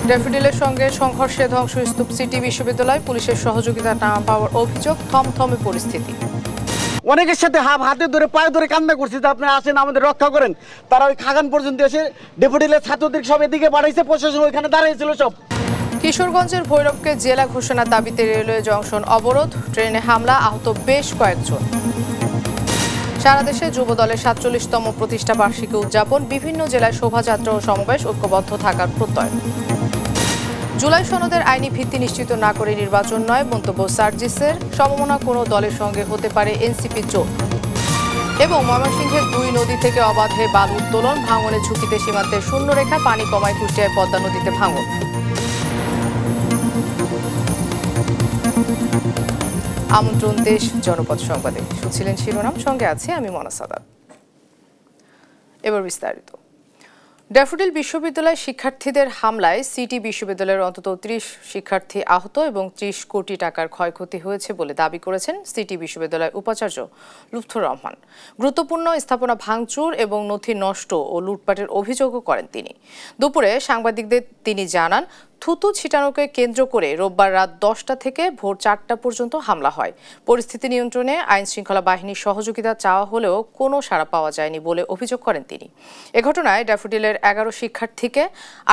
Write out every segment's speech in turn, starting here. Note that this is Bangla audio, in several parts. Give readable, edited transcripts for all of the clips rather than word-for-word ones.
ড্যাফোডিলের সঙ্গে সংঘর্ষে ধ্বংসস্তূপ সিটি বিশ্ববিদ্যালয়, পুলিশের সহযোগিতা না পাওয়ার অভিযোগ, থমথমে পরিস্থিতি। অনেকের সাথে হাতে ধরে পায়ে ধরে কান্না করছি যে আপনারা আসেন আমাদের রক্ষা করেন। তারা ওই খাগান পর্যন্ত এসে ড্যাফোডিলের ছাত্রদের সব এদিকে বাড়াইছে, প্রশাসন ওইখানে দাঁড়িয়েছিল সব। কিশোরগঞ্জের ভৈরবকে জেলা ঘোষণার দাবিতে রেলওয়ে জংশন অবরোধ, ট্রেনে হামলা, আহত বেশ কয়েকজন। সারা দেশে যুবদলের ৪৭তম প্রতিষ্ঠা বার্ষিকী উদযাপন, বিভিন্ন জেলায় শোভাযাত্রা ও সমাবেশ, ঐক্যবদ্ধ থাকার প্রত্যয়। জুলাই সনদের আইনি ভিত্তি নিশ্চিত না করে নির্বাচন নয়, মন্তব্য সার্জিসের। সমমনা কোনো দলের সঙ্গে হতে পারে এনসিপি জোট। এবং ময়মনসিংহের ২ নদী থেকে অবাধে বালু উত্তোলন, ভাঙনের ঝুঁকিতে সীমান্তের শূন্যরেখা, পানি কমায় কুষ্টিয়ায় পদ্মা নদীতে ভাঙন। আমন্ত্রণ দেশ জনপদ সংবাদে, শুনছিলেন শিরোনাম, সঙ্গে আছে আমি মনা সাদাত। এবার বিস্তারিত। ড্যাফোডিল বিশ্ববিদ্যালয় শিক্ষার্থীদের হামলায় সিটি বিশ্ববিদ্যালয়ের অন্তত ৩০ শিক্ষার্থী আহত এবং ৩০ কোটি টাকার ক্ষয়ক্ষতি হয়েছে বলে দাবি করেছেন সিটি বিশ্ববিদ্যালয়ের উপাচার্য লুৎফর রহমান। গুরুত্বপূর্ণ স্থাপনা ভাঙচুর এবং নথি নষ্ট ও লুটপাটের অভিযোগও করেন তিনি। দুপুরে সাংবাদিকদের তিনি জানান, থুতু ছিটানোকে কেন্দ্র করে রোববার রাত ১০টা থেকে ভোর ৪টা পর্যন্ত হামলা হয়। পরিস্থিতি নিয়ন্ত্রণে আইন শৃঙ্খলা বাহিনীর সহযোগিতা চাওয়া হলেও কোনো সাড়া পাওয়া যায়নি বলে অভিযোগ করেন তিনি। এ ঘটনায় ড্যাফোডিলের ১১ শিক্ষার্থীকে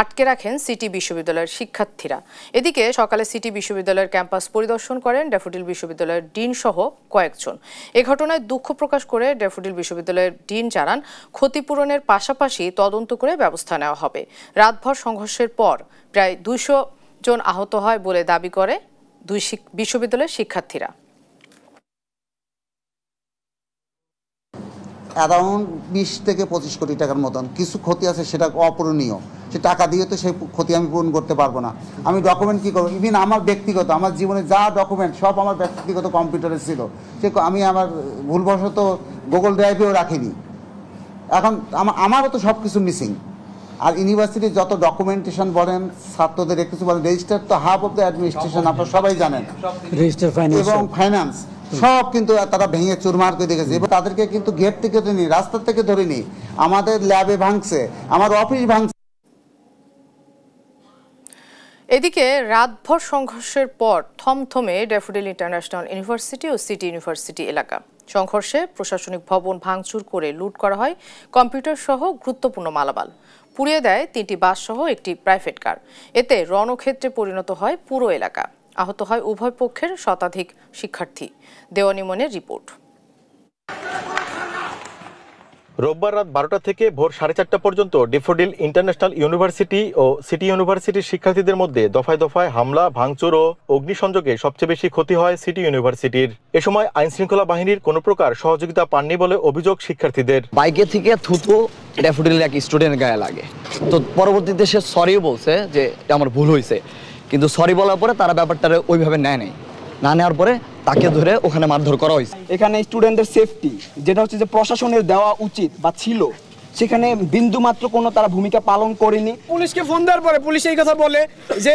আটকে রাখেন সিটি বিশ্ববিদ্যালয়ের শিক্ষার্থীরা। এদিকে সকালে সিটি বিশ্ববিদ্যালয়ের ক্যাম্পাস পরিদর্শন করেন ড্যাফোডিল বিশ্ববিদ্যালয়ের ডিন সহ কয়েকজন। এ ঘটনায় দুঃখ প্রকাশ করে ড্যাফোডিল বিশ্ববিদ্যালয়ের ডিন জানান, ক্ষতিপূরণের পাশাপাশি তদন্ত করে ব্যবস্থা নেওয়া হবে। রাতভর সংঘর্ষের পর প্রায় ২০০ জন আহত হয় বলে দাবি করে দুই বিশ্ববিদ্যালয়ের শিক্ষার্থীরা। অ্যারাউন্ড ২০ থেকে ২৫ কোটি টাকার মতন কিছু ক্ষতি আছে, সেটা অপূরণীয়। সে টাকা দিয়ে তো সেই ক্ষতি আমি পূরণ করতে পারবো না। আমি ডকুমেন্ট কী করবো? ইভিন আমার ব্যক্তিগত, আমার জীবনে যা ডকুমেন্ট সব আমার ব্যক্তিগত কম্পিউটারে ছিল, সে আমি আমার ভুলবশত গুগল ড্রাইভেও রাখিনি। এখন আমারও তো সব কিছু মিসিং। আর ইউনিভার্সিটির যত ডকুমেন্টেশন বলেন, ছাত্রদের কিছু বলেন, রেজিস্টার তো হাফ অফ দ্য অ্যাডমিনিস্ট্রেশন, আপনারা সবাই জানেন, এবং ফাইন্যান্স সব কিন্তু তারা ভেঙে চুরমার করে দেখেছে। এবং তাদেরকে কিন্তু গেট থেকে ধরিনি, রাস্তা থেকে ধরিনি, আমাদের ল্যাবে ভাঙছে, আমার অফিস ভাঙছে। এদিকে রাতভর সংঘর্ষের পর থমথমে ড্যাফোডিল ইন্টারন্যাশনাল ইউনিভার্সিটি ও সিটি ইউনিভার্সিটি এলাকা। সংঘর্ষে প্রশাসনিক ভবন ভাঙচুর করে লুট করা হয় কম্পিউটার সহ গুরুত্বপূর্ণ মালামাল। পুড়িয়ে দেয় ৩টি বাস সহ একটি প্রাইভেট কার। এতে রণক্ষেত্রে পরিণত হয় পুরো এলাকা। আহত হয় উভয় পক্ষের শতাধিক শিক্ষার্থী। দেওয়ানি মনের রিপোর্ট। রোববার রাত ১২টা থেকে ভোর ৪:৩০ পর্যন্ত ড্যাফোডিল ইন্টারন্যাশনাল ইউনিভার্সিটি ও সিটি ইউনিভার্সিটির শিক্ষার্থীদের মধ্যে দফায় দফায় হামলা, ভাঙচুর ও অগ্নিসংযোগে সবচেয়ে বেশি ক্ষতি হয় সিটি ইউনিভার্সিটির। এ সময় আইন শৃঙ্খলা বাহিনীর কোনো প্রকার সহযোগিতা পাননি বলে অভিযোগ শিক্ষার্থীদের। বাইকে থেকে থুতু ড্যাফোডিলের এক স্টুডেন্টের গায়ে লাগে, তো পরবর্তীতে সে সরিও বলছে যে আমার ভুল হয়েছে, কিন্তু সরি বলার পরে তারা ব্যাপারটা ওইভাবে নেয় নাই। না নেওয়ার পরে তাকে ধরে ওখানে মারধর করা হয়েছে। এখানে স্টুডেন্টদের সেফটি যেটা হচ্ছে যে প্রশাসনের দেওয়া উচিত বা ছিল, সেখানে বিন্দুমাত্র কোনো তারা ভূমিকা পালন করেনি। পুলিশকে ফোন দেওয়ার পরে পুলিশ এই কথা বলে যে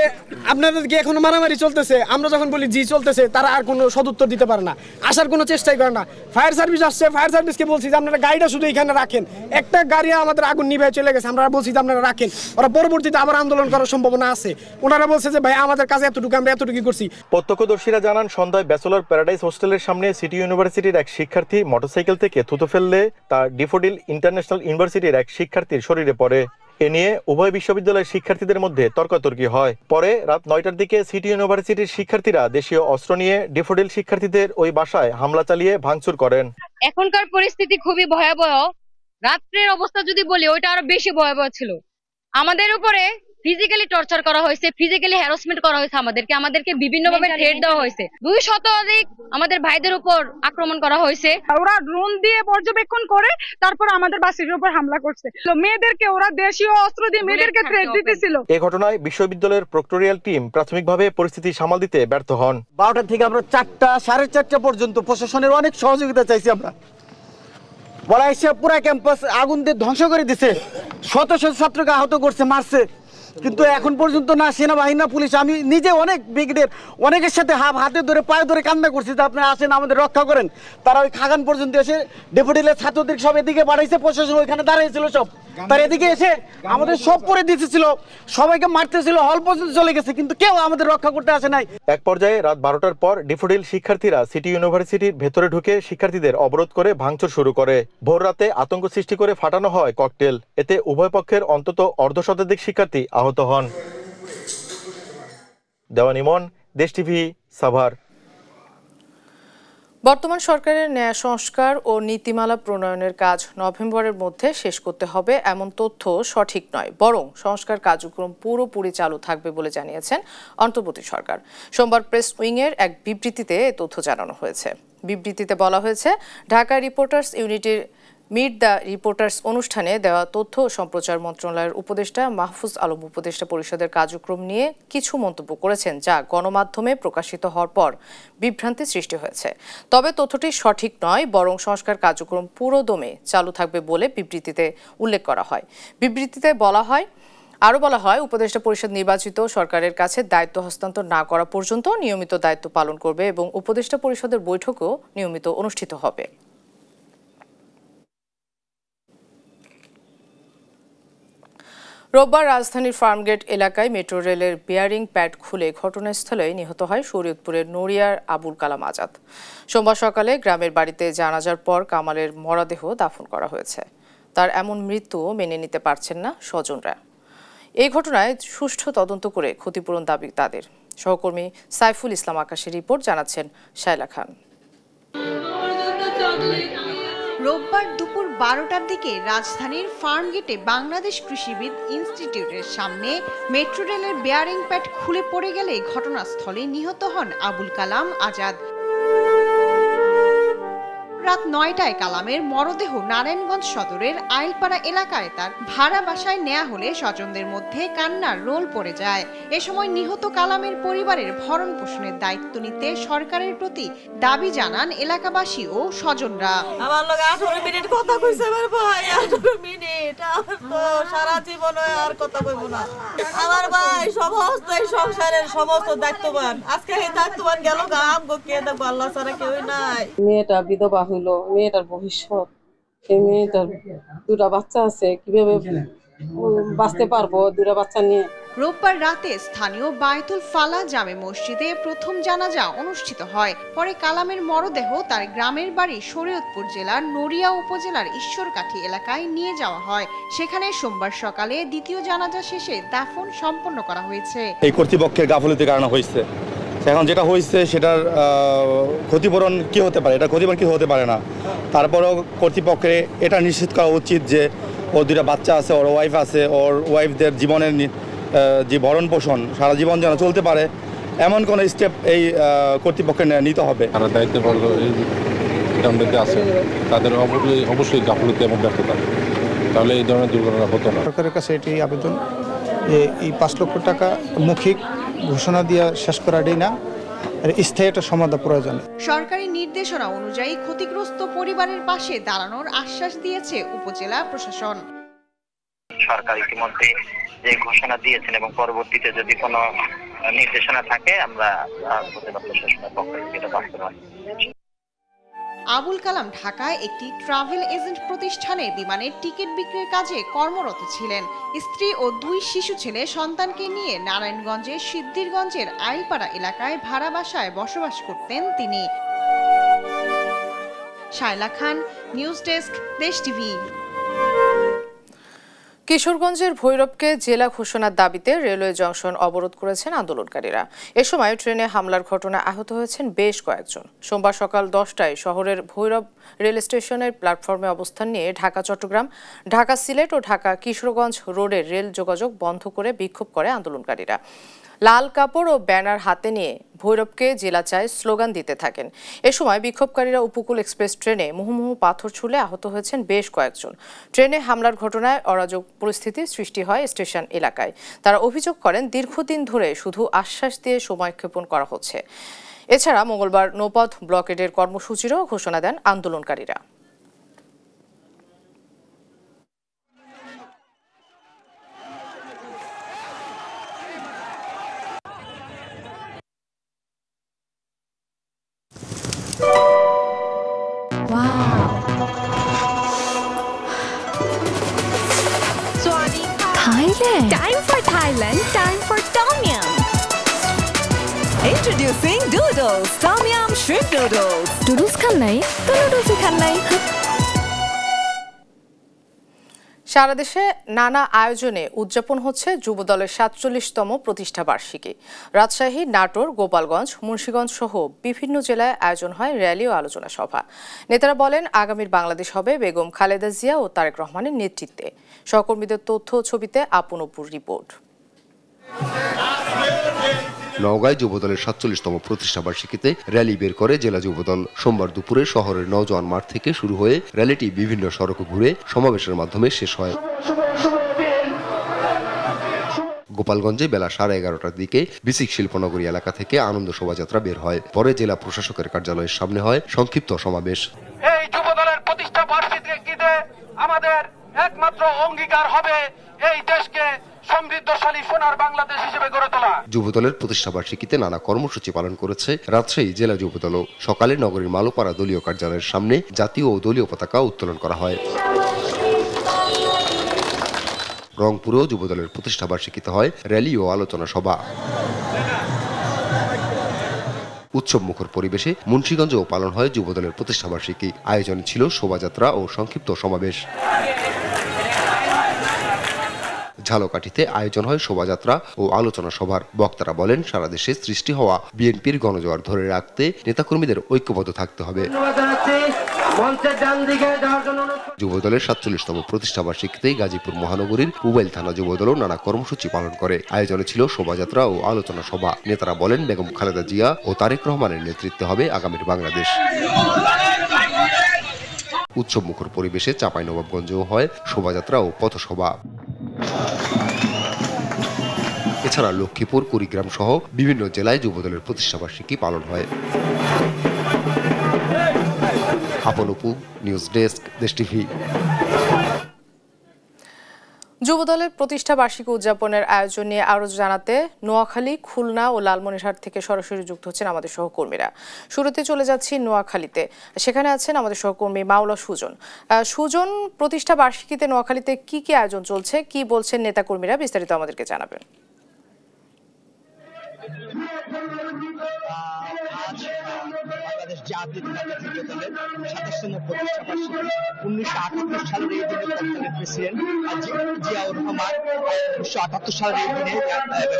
আপনাদেরকে এখনো মারামারি চলতেছে। আমরা যখন বলি জি চলতেছে, তারা আর কোনো সদুত্তর দিতে পারে না, আসার কোনো চেষ্টাই করে না। ফায়ার সার্ভিস আসছে, ফায়ার সার্ভিসকে বলছি যে আপনারা গাড়িটা শুধু এখানে রাখেন, একটা গাড়ি আমাদের আগুন নিভে চলে গেছে, আমরা বলছি যে আপনারা রাখেন। ওরা পরবর্তীতে আবার আন্দোলন করার সম্ভাবনা আছে। ওনারা বলছে যে ভাই আমাদের কাছে এতটুকু, আমরা এতটুকু করছি। প্রত্যক্ষদর্শীরা জানান, সন্ধ্যায় ব্যাচেলর প্যারাডাইস হোস্টেলের সামনে সিটি ইউনিভার্সিটির এক শিক্ষার্থী মোটরসাইকেল থেকে থুতু ফেললে তা ড্যাফোডিল ইন্টারন্যাশনাল ইউনিভার্সিটির এক শিক্ষার্থীর শরীরে পড়ে। এ নিয়ে উভয় বিশ্ববিদ্যালয়ের শিক্ষার্থীদের মধ্যে তর্কাতর্কি হয়। পরে রাত ৯টার দিকে সিটি ইউনিভার্সিটির শিক্ষার্থীরা দেশীয় অস্ত্র নিয়ে ড্যাফোডিল শিক্ষার্থীদের ওই বাসায় হামলা চালিয়ে ভাঙচুর করেন। এখনকার পরিস্থিতি খুবই ভয়াবহ। রাত্রের অবস্থা যদি বলি, ওইটা আরো বেশি ভয়াবহ ছিল। আমাদের উপরে ফিজিক্যালি টর্চার করা হয়েছে, ফিজিক্যালি হ্যারাসমেন্ট করা হয়েছে, আমাদেরকে বিভিন্নভাবে থ্রেট দেওয়া হয়েছে। ২০০ অধিক আমাদের ভাইদের উপর আক্রমণ করা হয়েছে। ওরা ড্রোন দিয়ে পর্যবেক্ষণ করে তারপর আমাদের বাসের উপর হামলা করছে। মেয়েদেরকে ওরা দেশীয় অস্ত্র দিয়ে মেয়েদেরকে থ্রেট দিতেছিল। এই ঘটনায় বিশ্ববিদ্যালয়ের প্রক্টোরিয়াল টিম প্রাথমিকভাবে পরিস্থিতি সামাল দিতে ব্যর্থ হন। ১২টা থেকে আমরা ৪টা, ৪:৩০ পর্যন্ত প্রশাসনের অনেক সহযোগিতা চাইছি। আমরা বলা এসে পুরা ক্যাম্পাস আগুন দিয়ে ধ্বংস করে দিছে, শত শত ছাত্রকে আহত করছে, মারছে, কিন্তু এখন পর্যন্ত না সেনাবাহিনী না পুলিশ। আমি নিজে অনেক ব্রিগেডের অনেকের সাথে হাতে ধরে পায়ে ধরে কান্না করছি যে আপনারা আসেন আমাদের রক্ষা করেন। তারা ওই খাগান পর্যন্ত এসে ড্যাফোডিলের ছাত্রদের সব এদিকে বাড়াইছে, প্রশাসন ওইখানে দাঁড়িয়েছিল সব। তার এদিকে এসে আমাদের সব পরে দিতেছিল, সবাইকে মারতেছিল, হল পর্যন্ত চলে গেছে, কিন্তু কেউ আমাদের রক্ষা করতে আসে নাই। এক পর্যায়ে রাত 12টার পর ড্যাফোডিল শিক্ষার্থীরা সিটি ইউনিভার্সিটির ভেতরে ঢুকে শিক্ষার্থীদের অবরোধ করে ভাঙচুর শুরু করে। ভোর রাতে আতঙ্ক সৃষ্টি করে ফাটানো হয় ককটেল। এতে উভয় পক্ষের অন্তত অর্ধশতাধিক শিক্ষার্থী আহত হন। দেওয়ান ইমন, দেশ টিভি, সাভার। বর্তমান সরকারের ন্যায় সংস্কার ও নীতিমালা প্রণয়নের কাজ নভেম্বরের মধ্যে শেষ করতে হবে এমন তথ্য সঠিক নয়, বরং সংস্কার কার্যক্রম পুরোপুরি চালু থাকবে বলে জানিয়েছেন অন্তর্বর্তী সরকার। সোমবার প্রেস উইংয়ের এক বিবৃতিতে এ তথ্য জানানো হয়েছে। বিবৃতিতে বলা হয়েছে, ঢাকা রিপোর্টার্স ইউনিটির মিট দ্য রিপোর্টার্স অনুষ্ঠানে দেওয়া তথ্য ও সম্প্রচার মন্ত্রণালয়ের উপদেষ্টা মাহফুজ আলম উপদেষ্টা পরিষদের কার্যক্রম নিয়ে কিছু মন্তব্য করেছেন, যা গণমাধ্যমে প্রকাশিত হওয়ার পর বিভ্রান্তি সৃষ্টি হয়েছে। তবে তথ্যটি সঠিক নয়, বরং সংস্কার কার্যক্রম পুরো দমে চালু থাকবে বলে বিবৃতিতে উল্লেখ করা হয়। বিবৃতিতে আরও বলা হয়, উপদেষ্টা পরিষদ নির্বাচিত সরকারের কাছে দায়িত্ব হস্তান্তর না করা পর্যন্ত নিয়মিত দায়িত্ব পালন করবে এবং উপদেষ্টা পরিষদের বৈঠকও নিয়মিত অনুষ্ঠিত হবে। রোববার রাজধানীর ফার্মগেট এলাকায় মেট্রো রেলের বিয়ারিং প্যাড খুলে ঘটনাস্থলে নিহত হয় শরীয়তপুরের নড়িয়ার আবুল কালাম আজাদ। সোমবার সকালে গ্রামের বাড়িতে জানাজার পর কামালের মরদেহ দাফন করা হয়েছে। তার এমন মৃত্যু মেনে নিতে পারছেন না স্বজনরা। এই ঘটনায় সুষ্ঠু তদন্ত করে ক্ষতিপূরণ দাবি তাদের। সহকর্মী সাইফুল ইসলাম আকাশের রিপোর্ট, জানাচ্ছেন শায়লা খান। রোববার দুপুর 12টার দিকে রাজধানীর ফার্মগেটে বাংলাদেশ কৃষিবিদ ইনস্টিটিউটের সামনে মেট্রো রেলের বেয়ারিং প্যাড খুলে পড়ে গেলে ঘটনাস্থলে নিহত হন আবুল কালাম আজাদ। রাত 9টায় কালামের মরদেহ নারায়ণগঞ্জ সদরের আইলপাড়া এলাকায় তার ভাড়া বাসায় নেওয়া হলে স্বজনদের মধ্যে কান্নার রোল পড়ে যায়। এ সময় নিহত কালামের পরিবারের ভরণ পোষণের দায়িত্ব নিতে সরকারের প্রতি দাবি জানান এলাকাবাসী ও স্বজনরা। আমার লোক 18 মিনিট কথা কইছে আমার ভাই, 18 মিনিট আমার তো সারা জীবন আর কথা কইব না। আমার ভাই সমস্ত এই সংসারের সমস্ত দায়িত্ববান, আজকে এই দায়িত্ববান গেল গাম গো, কে দেখো আল্লাহ ছাড়া কেউ নাই। মেয়েটা বিধবা হইলো, মেয়েটার ভবিষ্যৎ, এই মেয়েটার 2টা বাচ্চা আছে, কিভাবে বাঁচতে পারবো 2টা বাচ্চা নিয়ে। রোববার রাতে স্থানীয় বায়তুল ফালা জামে মসজিদে প্রথম জানাজা অনুষ্ঠিত হয়। পরে কালামের মরদেহ তার গ্রামের বাড়ি শরীয়তপুর জেলার নড়িয়া উপজেলার ঈশ্বরকাঠি এলাকায় নিয়ে যাওয়া হয়। সেখানে সোমবার সকালে দ্বিতীয় জানাজা শেষে দাফন সম্পন্ন করা হয়েছে। এই কর্তৃপক্ষের গাফলতির কারণে হয়েছে। এখন যেটা হয়েছে সেটার ক্ষতিপূরণ কি হতে পারে, এটা ক্ষতিপূরণ কি হতে পারে না। তারপরেও কর্তৃপক্ষের এটা নিশ্চিত করা উচিত যে ওর 2টা বাচ্চা আছে, ওর ওয়াইফ আছে, ওর ওয়াইফদের জীবনের যে ভরণ পোষণ সারা জীবন যেন চলতে পারে, এমন কোনো স্টেপ এই কর্তৃপক্ষের নিতে হবে। তারা দায়িত্ববর্গ আছে, তাদের অবশ্যই গাফলতি এবং ব্যর্থতা, তাহলে এই ধরনের দুর্ঘটনা হতো না। সরকারের কাছে এটি আবেদন যে এই 5 লক্ষ টাকা মৌখিক ঘোষণা দিয়ে শেষ করাটাই না, স্থায়ী একটা সমাধান প্রয়োজন। সরকারি নির্দেশনা অনুযায়ী ক্ষতিগ্রস্ত পরিবারের পাশে দাঁড়ানোর আশ্বাস দিয়েছে উপজেলা প্রশাসন। সরকার ইতিমধ্যে যে ঘোষণা দিয়েছেন এবং পরবর্তীতে যদি কোনো নির্দেশনা থাকে আমরা উপজেলা প্রশাসনের পক্ষ থেকে এটা বাস্তবায়ন। আবুল কালাম ঢাকায় একটি ট্রাভেল এজেন্ট প্রতিষ্ঠানে বিমানের টিকিট বিক্রির কাজে কর্মরত ছিলেন। স্ত্রী ও 2 শিশু ছেলে সন্তানকে নিয়ে নারায়ণগঞ্জের সিদ্ধিরগঞ্জের আইলপাড়া এলাকায় ভাড়া বাসায় বসবাস করতেন তিনি। শায়লা খান, নিউজ ডেস্ক, দেশ টিভি। কিশোরগঞ্জের ভৈরবকে জেলা ঘোষণার দাবিতে রেলওয়ে জংশন অবরোধ করেছেন আন্দোলনকারীরা। এ সময় ট্রেনে হামলার ঘটনায় আহত হয়েছেন বেশ কয়েকজন। সোমবার সকাল 10টায় শহরের ভৈরব রেল স্টেশনের প্ল্যাটফর্মে অবস্থান নিয়ে ঢাকা চট্টগ্রাম, ঢাকা সিলেট ও ঢাকা কিশোরগঞ্জ রোডের রেল যোগাযোগ বন্ধ করে বিক্ষোভ করে আন্দোলনকারীরা। লাল কাপড় ও ব্যানার হাতে নিয়ে ভৈরবকে জেলা চায় স্লোগান দিতে থাকেন। এ সময় বিক্ষোভকারীরা উপকূল এক্সপ্রেস ট্রেনে মুহুর্মুহু পাথর ছুড়লে আহত হয়েছেন বেশ কয়েকজন। ট্রেনে হামলার ঘটনায় অরাজক পরিস্থিতি সৃষ্টি হয় স্টেশন এলাকায়। তারা অভিযোগ করেন, দীর্ঘদিন ধরে শুধু আশ্বাস দিয়ে সময়ক্ষেপণ করা হচ্ছে। এছাড়া মঙ্গলবার নৌপথ ব্লকেডের কর্মসূচিরও ঘোষণা দেন আন্দোলনকারীরা। Thailand, time for Tom Yum. Introducing Doodles, Tom Yum Shrimp Noodles. Doodles খান নাই তো noodles খান নাই। সারা দেশে নানা আয়োজনে উদযাপন হচ্ছে যুবদলের ৪৭তম প্রতিষ্ঠা বার্ষিকী। রাজশাহী, নাটোর, গোপালগঞ্জ, মুন্সিগঞ্জ সহ বিভিন্ন জেলায় আয়োজন হয় র্যালি ও আলোচনা সভা। নেতারা বলেন, আগামীর বাংলাদেশ হবে বেগম খালেদা জিয়া ও তারেক রহমানের নেতৃত্বে। সহকর্মীদের তথ্য ও ছবিতে আপন অপুর রিপোর্ট। নওগাঁয় যুবদলের ৪৭তম প্রতিষ্ঠা বার্ষিকীতে র্যালি বের করে জেলা যুবদল। সোমবার দুপুরে শহরের নওজোয়ান মাঠ থেকে শুরু হয়ে র্যালিটি বিভিন্ন সড়ক ঘুরে সমাবেশের মাধ্যমে শেষ হয়। গোপালগঞ্জে বেলা 11:30টার দিকে বিসিক শিল্পনগরী এলাকা থেকে আনন্দ শোভাযাত্রা বের হয়। পরে জেলা প্রশাসকের কার্যালয়ের সামনে হয় সংক্ষিপ্ত সমাবেশ। এই যুবদলের প্রতিষ্ঠা বার্ষিকীতে আমাদের একমাত্র অঙ্গীকার হবে এই দেশকে সমৃদ্ধশালী সোনার বাংলাদেশ হিসেবে গড়ে তোলা। যুবদলের প্রতিষ্ঠা বার্ষিকীতে নানা কর্মসূচি পালন করেছে রাজশাহী জেলা যুবদল। সকালে নগরীর মালোপাড়া দলীয় কার্যালয়ের সামনে জাতীয় ও দলীয় পতাকা উত্তোলন করা হয়। রংপুরেও যুবদলের প্রতিষ্ঠা বার্ষিকীতে হয় র্যালি ও আলোচনা সভা। উৎসব মুখর পরিবেশে মুন্সিগঞ্জেও পালন হয় যুবদলের প্রতিষ্ঠা বার্ষিকী। আয়োজনে ছিল শোভাযাত্রা ও সংক্ষিপ্ত সমাবেশ। ঝালকাঠিতে আয়োজন হয় শোভাযাত্রা ও আলোচনা সভার। বক্তারা বলেন, সারা দেশে সৃষ্টি হওয়া বিএনপির গণজোয়ার ধরে রাখতে নেতাকর্মীদের ঐক্যবদ্ধ থাকতে হবে। যুবদলের ৪৭তম প্রতিষ্ঠা বার্ষিকীতে গাজীপুর মহানগরীর উবাইল থানা যুবদলও নানা কর্মসূচি পালন করে। আয়োজনে ছিল শোভাযাত্রা ও আলোচনা সভা। নেতারা বলেন, বেগম খালেদা জিয়া ও তারেক রহমানের নেতৃত্বে হবে আগামীর বাংলাদেশ। উৎসব মুখর পরিবেশে চাঁপাইনবাবগঞ্জেও হয় শোভাযাত্রা ও পথসভা। এছাড়া লক্ষ্মীপুর, কুড়িগ্রাম সহ বিভিন্ন জেলায় যুবদলের প্রতিষ্ঠা বার্ষিকী পালন হয়। আপন অপু, নিউজ ডেস্ক, দেশ টিভি। যুবদলের প্রতিষ্ঠা বার্ষিকী উদযাপনের আয়োজন নিয়ে আরো জানাতে নোয়াখালী, খুলনা ও লালমনিরহাট থেকে সরাসরি যুক্ত হচ্ছেন আমাদের সহকর্মীরা। শুরুতে চলে যাচ্ছি নোয়াখালীতে। সেখানে আছেন আমাদের সহকর্মী মাওলা সুজন। সুজন, প্রতিষ্ঠা বার্ষিকীতে নোয়াখালীতে কি কি আয়োজন চলছে, কি বলছেন নেতাকর্মীরা, বিস্তারিত আমাদেরকে জানাবেন। বাংলাদেশ জাতীয়তাবাদী যুবদলের ২৭তম প্রতিষ্ঠা বার্ষিকী। ১৯৭৮ সালের এই দিনে তৎকালীন প্রেসিডেন্ট জিয়াউর রহমান, ১৯৭৮ সালের এই দিনে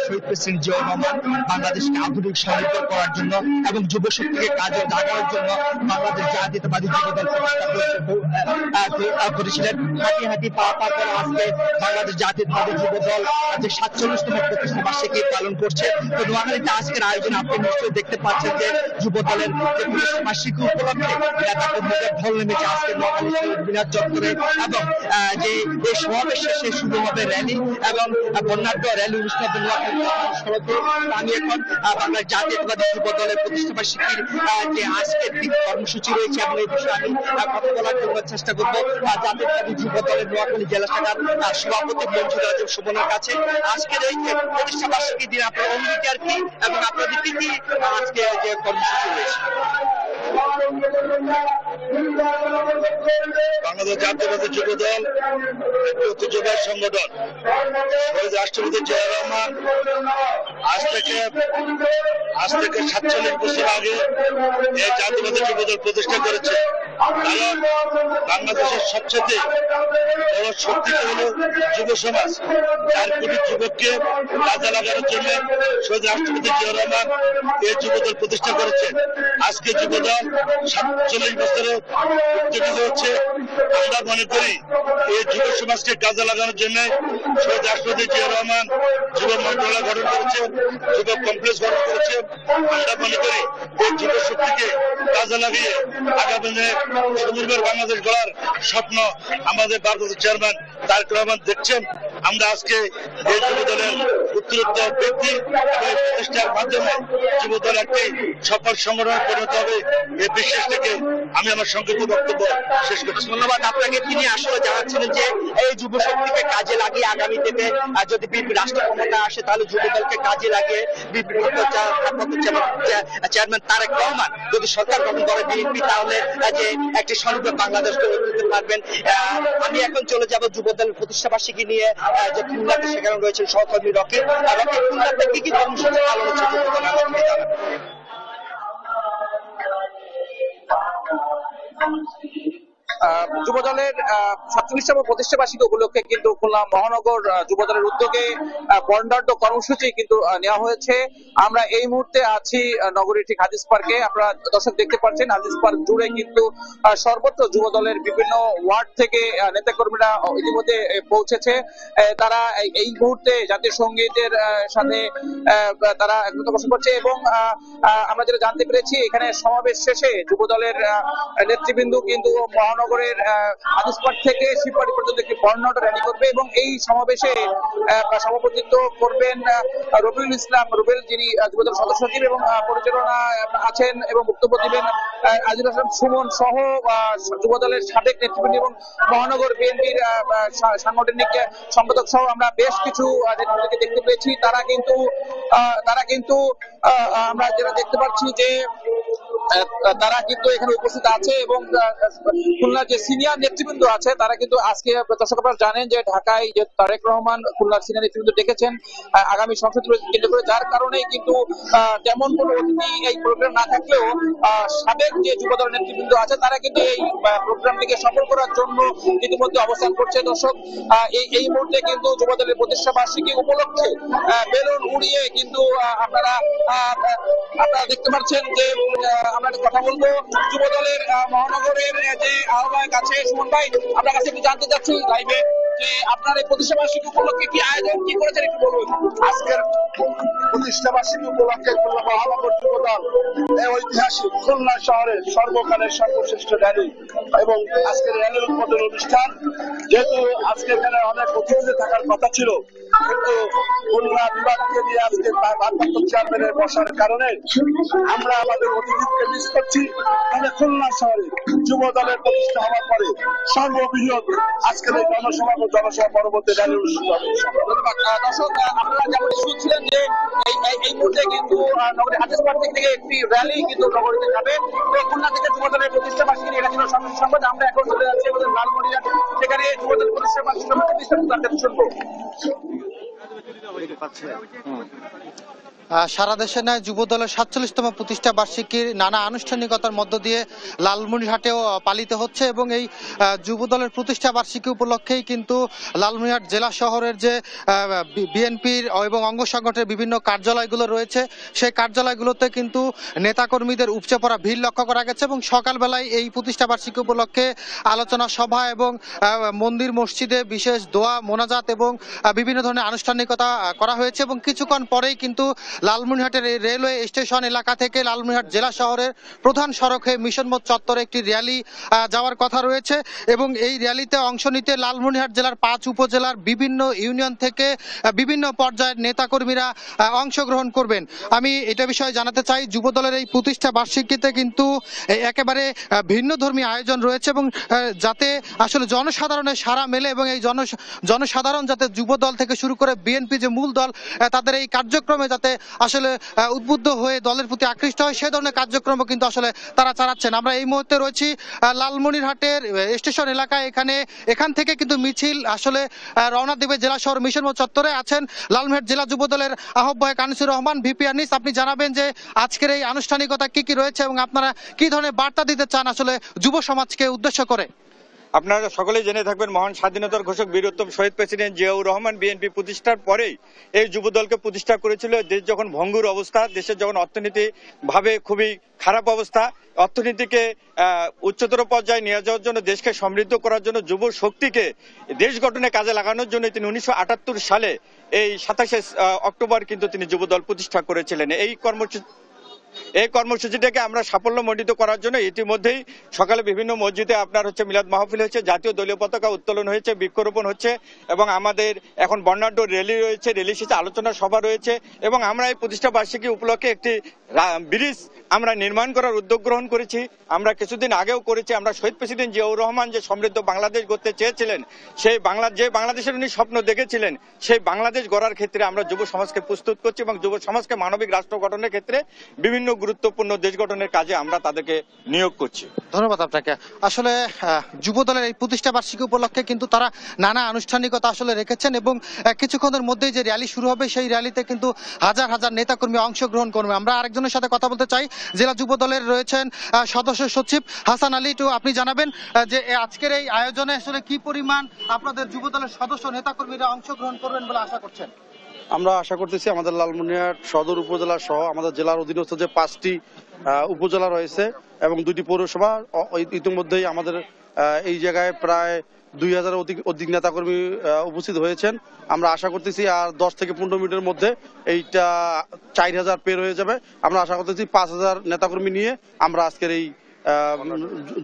শহীদ প্রেসিডেন্ট জিয়াউর রহমান বাংলাদেশকে আধুনিক স্বনির্ভর করার জন্য এবং যুবশক্তিকে কাজে লাগানোর জন্য বাংলাদেশ জাতীয়তাবাদী যুবদল প্রতিষ্ঠা করেছিলেন। হাঁটি হাঁটি পা পা করে আজকে বাংলাদেশ জাতীয়তাবাদী যুবদল যে ৪৭তম প্রতিষ্ঠা বার্ষিকী পালন করছে। তো নোয়াখালীতে আজকের আয়োজনে আপনি নিশ্চয়ই দেখতে পাচ্ছেন যে যুবদলের প্রতিষ্ঠা বার্ষিকী উপলক্ষে নেতাকর্মীদের ঢল নেমেছে আজকে নোয়াখালী শহীদ মিনার চত্বরে। এবং যে এই সমাবেশ শেষে শুরু হবে র্যালি এবং বর্ণাঢ্য র্যালি অনুষ্ঠান নোয়াখালী সড়কে। আমি এখন বাংলাদেশ জাতীয়তাবাদী যুবদলের প্রতিষ্ঠা বার্ষিকীর যে আজকের দিক কর্মসূচি রয়েছে এবং এই বিষয়ে আমি কথা বলার জন্য চেষ্টা করবো জাতীয়তাবাদী যুবদলের নোয়াখালী জেলা শাখার সভাপতি মঞ্জুর আজম সুমনের কাছে। আজকের এই প্রতিষ্ঠা বার্ষিকী দিন আপনার অঙ্গীকার কি এবং আপনাদের কি কি আজকে যে কর্মসূচি রয়েছে? বাংলাদেশ জাতীয়তাবাদী যুবদল একটি যুবক সংগঠন। শহীদ রাষ্ট্রপতি জিয়া রহমান আজ থেকে ৪৭ বছর আগে এই জাতীয়তাবাদী যুবদল প্রতিষ্ঠা করেছে। কারণ বাংলাদেশের সবচেয়ে বড় শক্তি হল যুব সমাজ। ৪ কোটি যুবককে কাজে লাগানোর জন্য শহীদ রাষ্ট্রপতি জিয়া রহমান এই যুবদল প্রতিষ্ঠা করেছে। আজকে যুবদল ৪৭ বছরে উত্তীর্ণ হচ্ছে। আমরা মনে করি এই যুব সমাজকে কাজে লাগানোর জন্য শহীদ রাষ্ট্রপতি জিয়া রহমান যুব মন্ত্রণালয় গঠন করেছে, যুব কমপ্লেক্স গঠন করেছে। আমরা মনে করি এই যুব শক্তিকে কাজে লাগিয়ে আগামী দিনে সুনির্ভর বাংলাদেশ গড়ার স্বপ্ন আমাদের ভারপ্রাপ্ত চেয়ারম্যান তারেক রহমান দেখছেন। আমরা আজকে এই যুবদলের উত্তরোত্তর ব্যক্তি এবং প্রতিষ্ঠার মাধ্যমে যুবদল একটি সফল সংগঠনে পরিণত হবে এই বিশ্বাস থেকে আমি আমার সংক্ষিপ্ত বক্তব্য শেষ করছি। ধন্যবাদ আপনাকে। তিনি আসলে জানাচ্ছিলেন যে এই যুব শক্তিকে কাজে লাগিয়ে আগামী দিনে যদি বিএনপি রাষ্ট্র ক্ষমতা আসে তাহলে যুবদলকে কাজে লাগিয়ে চেয়ারম্যান তারেক রহমান যদি সরকার গঠন করে বিএনপি তাহলে যে একটি স্বনির্ভর বাংলাদেশ গড়ে তুলতে পারবেন। আমি এখন চলে যাব যুবদলের প্রতিষ্ঠা বার্ষিকী নিয়ে যে খুলনাতে সেখানে রয়েছেন সহকর্মী রকি। খুলনাতে কি কি কর্মসূচি পালন হচ্ছে যুবদলের 47তম প্রতিষ্ঠা বার্ষিকী উপলক্ষে কিন্তু খুলনা মহানগর যুবদলের উদ্যোগে বর্ণাঢ্য কর্মসূচি কিন্তু নেওয়া হয়েছে। আমরা এই মুহূর্তে আছি নগরীর ঠিক হাদিস পার্কে। আপনারা দর্শক দেখতে পাচ্ছেন হাদিস পার্ক জুড়ে কিন্তু সর্বত্র যুবদলের বিভিন্ন ওয়ার্ড থেকে নেতাকর্মীরা ইতিমধ্যে পৌঁছেছে। তারা এই মুহূর্তে জাতীয় সঙ্গীতের সাথে তারা একত্র বসে করছে এবং আমরা যেটা জানতে পেরেছি এখানে সমাবেশ শেষে যুবদলের নেতৃবৃন্দ কিন্তু মহানগরের হাদিস পার্ক থেকে শিববাড়ি পর্যন্ত একটি বর্ণাঢ্য র্যালি করবে এবং এই সমাবেশে সভাপতিত্ব করবেন রবিউল ইসলাম রুবেল, যিনি যুবদল সদস্য সচিব এবং পরিচালনা আছেন এবং বক্তব্য দিবেন আজিজুল হাসান সুমন সহ যুবদলের সাবেক নেতৃবৃন্দ এবং মহানগর বিএনপির সাংগঠনিক সম্পাদক সহ আমরা বেশ কিছু নেতৃবৃন্দকে দেখতে পেয়েছি। তারা কিন্তু আমরা যেটা দেখতে পাচ্ছি যে তারা কিন্তু এখানে উপস্থিত আছে এবং খুলনার যে সিনিয়র নেতৃবৃন্দ আছে তারা কিন্তু আজকে দর্শক আপনারা জানেন যে ঢাকায় যে তারেক রহমান খুলনার সিনিয়র নেতৃবৃন্দ ডেকেছেন আগামী সংসদ কেন্দ্র করে, যার কারণে কিন্তু তেমন কোনো অতিথি এই প্রোগ্রাম না থাকলেও সাবেক যে যুবদল নেতৃবৃন্দ আছে তারা কিন্তু এই প্রোগ্রামটিকে সফল করার জন্য ইতিমধ্যে অবস্থান করছে। দর্শক এই মুহূর্তে কিন্তু যুবদলের প্রতিষ্ঠা বার্ষিকী উপলক্ষে বেলুন উড়িয়ে কিন্তু আপনারা দেখতে পাচ্ছেন যে আমরা কথা বলবো যুবদলের মহানগরের যে আহ্বায়ক আছে সুমন ভাই, আপনার কাছে একটু জানতে চাচ্ছি লাইভে যে আপনার এই প্রতিষ্ঠা বার্ষিকী উপলক্ষে কি আয়োজন কি করেছেন একটু বলুন। আজকের প্রতিষ্ঠা বার্ষিকী উপলক্ষে খুলনা মহানগর যুবদল এই ঐতিহাসিক খুলনা শহরের সর্বকালের সর্বশ্রেষ্ঠ র্যালি এবং আজকের র্যালির উদ্বোধন অনুষ্ঠান। যেহেতু আজকে এখানে অনেক অতিথিদের থাকার কথা ছিল কিন্তু খুলনা বিভাগকে নিয়ে আজকে ভারপ্রাপ্ত চেয়ারম্যানের বসার কারণে আমরা আমাদের অতিথিকে মিস করছি। তাহলে খুলনা শহরে যুবদলের প্রতিষ্ঠা হওয়ার পরে সর্ববৃহৎ আজকের এই জনসভা পরবর্তী র্যালি অনুষ্ঠিত হবে। দর্শক আপনারা যেমন শুনছিলেন যে এই মুহূর্তে কিন্তু নগরীর হাদিস পার্ক থেকে একটি র্যালি কিন্তু নগরীতে যাবে। তো খুলনা থেকে যুবদলের প্রতিষ্ঠা বার্ষিকী এটা ছিল সংবাদ। আমরা এখন চলে যাচ্ছি আমাদের লালমনিরহাট, সেখানে যুবদলের প্রতিষ্ঠা বার্ষিকী বিস্তারিত শুনবো। সারা দেশে নয় যুবদলের 47তম প্রতিষ্ঠা বার্ষিকীর নানা আনুষ্ঠানিকতার মধ্য দিয়ে লালমনিরহাটেও পালিত হচ্ছে এবং এই যুবদলের প্রতিষ্ঠা বার্ষিকী উপলক্ষেই কিন্তু লালমনিরহাট জেলা শহরের যে বিএনপির এবং অঙ্গ সংগঠনের বিভিন্ন কার্যালয়গুলো রয়েছে সেই কার্যালয়গুলোতে কিন্তু নেতাকর্মীদের উপচে পড়া ভিড় লক্ষ্য করা গেছে এবং সকালবেলায় এই প্রতিষ্ঠা বার্ষিকী উপলক্ষে আলোচনা সভা এবং মন্দির মসজিদে বিশেষ দোয়া মোনাজাত এবং বিভিন্ন ধরনের আনুষ্ঠানিকতা করা হয়েছে এবং কিছুক্ষণ পরেই কিন্তু লালমনিরহাটের রেলওয়ে স্টেশন এলাকা থেকে লালমনিরহাট জেলা শহরের প্রধান সড়কে মিশন মোড় চত্বরে একটি র্যালি যাওয়ার কথা রয়েছে এবং এই র্যালিতে অংশ নিতে লালমনিরহাট জেলার 5 উপজেলার বিভিন্ন ইউনিয়ন থেকে বিভিন্ন পর্যায়ের নেতাকর্মীরা অংশগ্রহণ করবেন। আমি এটা বিষয়ে জানাতে চাই যুবদলের এই প্রতিষ্ঠা বার্ষিকীতে কিন্তু একেবারে ভিন্নধর্মী আয়োজন রয়েছে এবং যাতে আসলে জনসাধারণের সাড়া মেলে এবং এই জনসাধারণ যাতে যুবদল থেকে শুরু করে বিএনপি যে মূল দল তাদের এই কার্যক্রমে যাতে আসলে উদ্বুদ্ধ হয়ে দলের প্রতি আকৃষ্ট হয় সে ধরনের কার্যক্রম কিন্তু আসলে তারা চালাচ্ছেন। আমরা এই মুহূর্তে রয়েছি লালমনিরহাটের স্টেশন এলাকায়, এখান থেকে কিন্তু মিছিল আসলে রওনা দেবে জেলা শহর মিশন মোড় চত্বরে। আছেন লালমনিরহাট জেলা যুবদলের আহ্বায়ক আনিসুর রহমান, ভিপি আনিস, আপনি জানাবেন যে আজকের এই আনুষ্ঠানিকতা কি কি রয়েছে এবং আপনারা কি ধরনের বার্তা দিতে চান আসলে যুব সমাজকে উদ্দেশ্য করে। আপনারা সকলেই জেনে থাকবেন মহান স্বাধীনতার ঘোষক বীরোত্তম শহীদ প্রেসিডেন্ট জিয়াউর রহমান বিএনপি প্রতিষ্ঠার পরেই এই যুবদলকে প্রতিষ্ঠা করেছিল। দেশ যখন ভঙ্গুর অবস্থা, দেশের যখন অর্থনীতি ভাবে খুবই খারাপ অবস্থা, অর্থনীতিকে উচ্চতর পর্যায়ে নিয়ে যাওয়ার জন্য, দেশকে সমৃদ্ধ করার জন্য, যুব শক্তিকে দেশ গঠনে কাজে লাগানোর জন্য তিনি 1978 সালে এই 27শে অক্টোবর কিন্তু তিনি যুবদল প্রতিষ্ঠা করেছিলেন। এই কর্মসূচিটাকে আমরা সাফল্যমণ্ডিত করার জন্য ইতিমধ্যেই সকালে বিভিন্ন মসজিদে আপনার মিলাদ মাহফিল হয়েছে, জাতীয় দলীয় পতাকা উত্তোলন হয়েছে, বৃক্ষরোপণ হচ্ছে এবং আমাদের এখন বর্ণাঢ্য র্যালি রয়েছে, র্যালি শেষে আলোচনা সভা রয়েছে এবং আমরা এই প্রতিষ্ঠা বার্ষিকী উপলক্ষে একটি ব্রিজ আমরা নির্মাণ করার উদ্যোগ গ্রহণ করেছি। আমরা কিছুদিন আগেও করেছি। আমরা শহীদ প্রেসিডেন্ট জিয়াউর রহমান যে সমৃদ্ধ বাংলাদেশ গড়তে চেয়েছিলেন, সেই যে বাংলাদেশের উনি স্বপ্ন দেখেছিলেন, সেই বাংলাদেশ গড়ার ক্ষেত্রে আমরা যুব সমাজকে প্রস্তুত করছি এবং যুব সমাজকে মানবিক রাষ্ট্র গঠনের ক্ষেত্রে বিভিন্ন গুরুত্বপূর্ণ দেশ গঠনের কাজে আমরা তাদেরকে নিয়োগ করছি। ধন্যবাদ আপনাকে। আসলে যুব দলের এই প্রতিষ্ঠা বার্ষিকী উপলক্ষে কিন্তু তারা নানা আনুষ্ঠানিকতা আসলে রেখেছেন এবং কিছুক্ষণের মধ্যেই যে র্যালি শুরু হবে সেই র্যালিতে কিন্তু হাজার হাজার নেতাকর্মী অংশগ্রহণ করবে। আমরা আরেকজনের সাথে কথা বলতে চাই, জেলা যুব দলের রয়েছেন সদস্য সচিব হাসান আলী। একটু আপনি জানাবেন যে আজকের এই আয়োজনে আসলে কি পরিমাণ আপনাদের যুব দলের সদস্য নেতাকর্মীরা অংশগ্রহণ করবেন বলে আশা করছেন? আমরা আশা করতেছি আমাদের লালমনিরহাট সদর উপজেলা সহ আমাদের জেলার অধীনস্থ যে 5টি উপজেলা রয়েছে এবং 2টি পৌরসভা, ইতিমধ্যেই আমাদের এই জায়গায় প্রায় 2000 অধিক নেতাকর্মী উপস্থিত হয়েছেন। আমরা আশা করতেছি আর 10 থেকে 15 মিনিটের মধ্যে এইটা 4000 পের হয়ে যাবে। আমরা আশা করতেছি 5000 নেতাকর্মী নিয়ে আমরা আজকের এই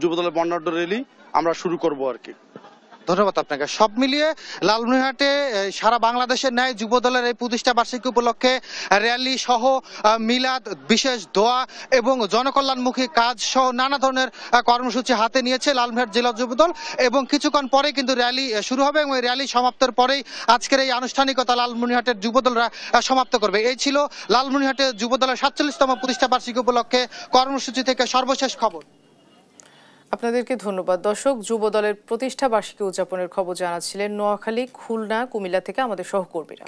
যুবদলের বর্ণাঢ্য র্যালি আমরা শুরু করব আর কি। ধন্যবাদ আপনাকে। সব মিলিয়ে লালমনিরহাটে সারা বাংলাদেশের ন্যায় যুব দলের এই প্রতিষ্ঠা বার্ষিকী উপলক্ষে র্যালি সহ মিলাদ, বিশেষ দোয়া এবং জনকল্যাণমুখী কাজ সহ নানা ধরনের কর্মসূচি হাতে নিয়েছে লালমনিরহাট জেলা যুব দল এবং কিছুক্ষণ পরে কিন্তু র্যালি শুরু হবে এবং এই র্যালি সমাপ্তের পরেই আজকের এই আনুষ্ঠানিকতা লালমনিরহাটের যুব দলরা সমাপ্ত করবে। এই ছিল লালমনিরহাটে যুব দলের 47তম প্রতিষ্ঠা বার্ষিকী উপলক্ষে কর্মসূচি থেকে সর্বশেষ খবর। আপনাদেরকে ধন্যবাদ। দর্শক, যুব দলের প্রতিষ্ঠা বার্ষিকী উদযাপনের খবর জানাচ্ছিলেন নোয়াখালী, খুলনা, কুমিল্লা থেকে আমাদের সহকর্মীরা।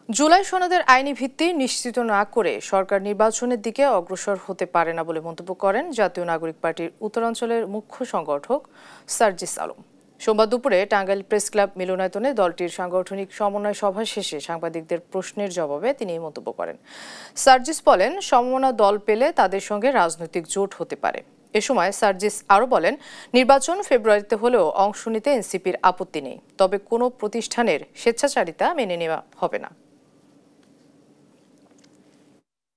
জুলাই সনদের আইনি ভিত্তি নিশ্চিত না করে সরকার নির্বাচনের দিকে অগ্রসর হতে পারে না বলে মন্তব্য করেন জাতীয় নাগরিক পার্টির উত্তরাঞ্চলের মুখ্য সংগঠক সার্জিস আলম। সোমবার দুপুরে টাঙ্গাইল প্রেস ক্লাব মিলনায়তনে দলটির সাংগঠনিক সমন্বয় সভা শেষে সাংবাদিকদের প্রশ্নের জবাবে তিনি এই মন্তব্য করেন। সার্জিস বলেন, সমমনা দল পেলে তাদের সঙ্গে রাজনৈতিক জোট হতে পারে। এ সময় সার্জিস আরও বলেন, নির্বাচন ফেব্রুয়ারিতে হলেও অংশ নিতে এনসিপির আপত্তি নেই, তবে কোনো প্রতিষ্ঠানের স্বেচ্ছাচারিতা মেনে নেওয়া হবে না।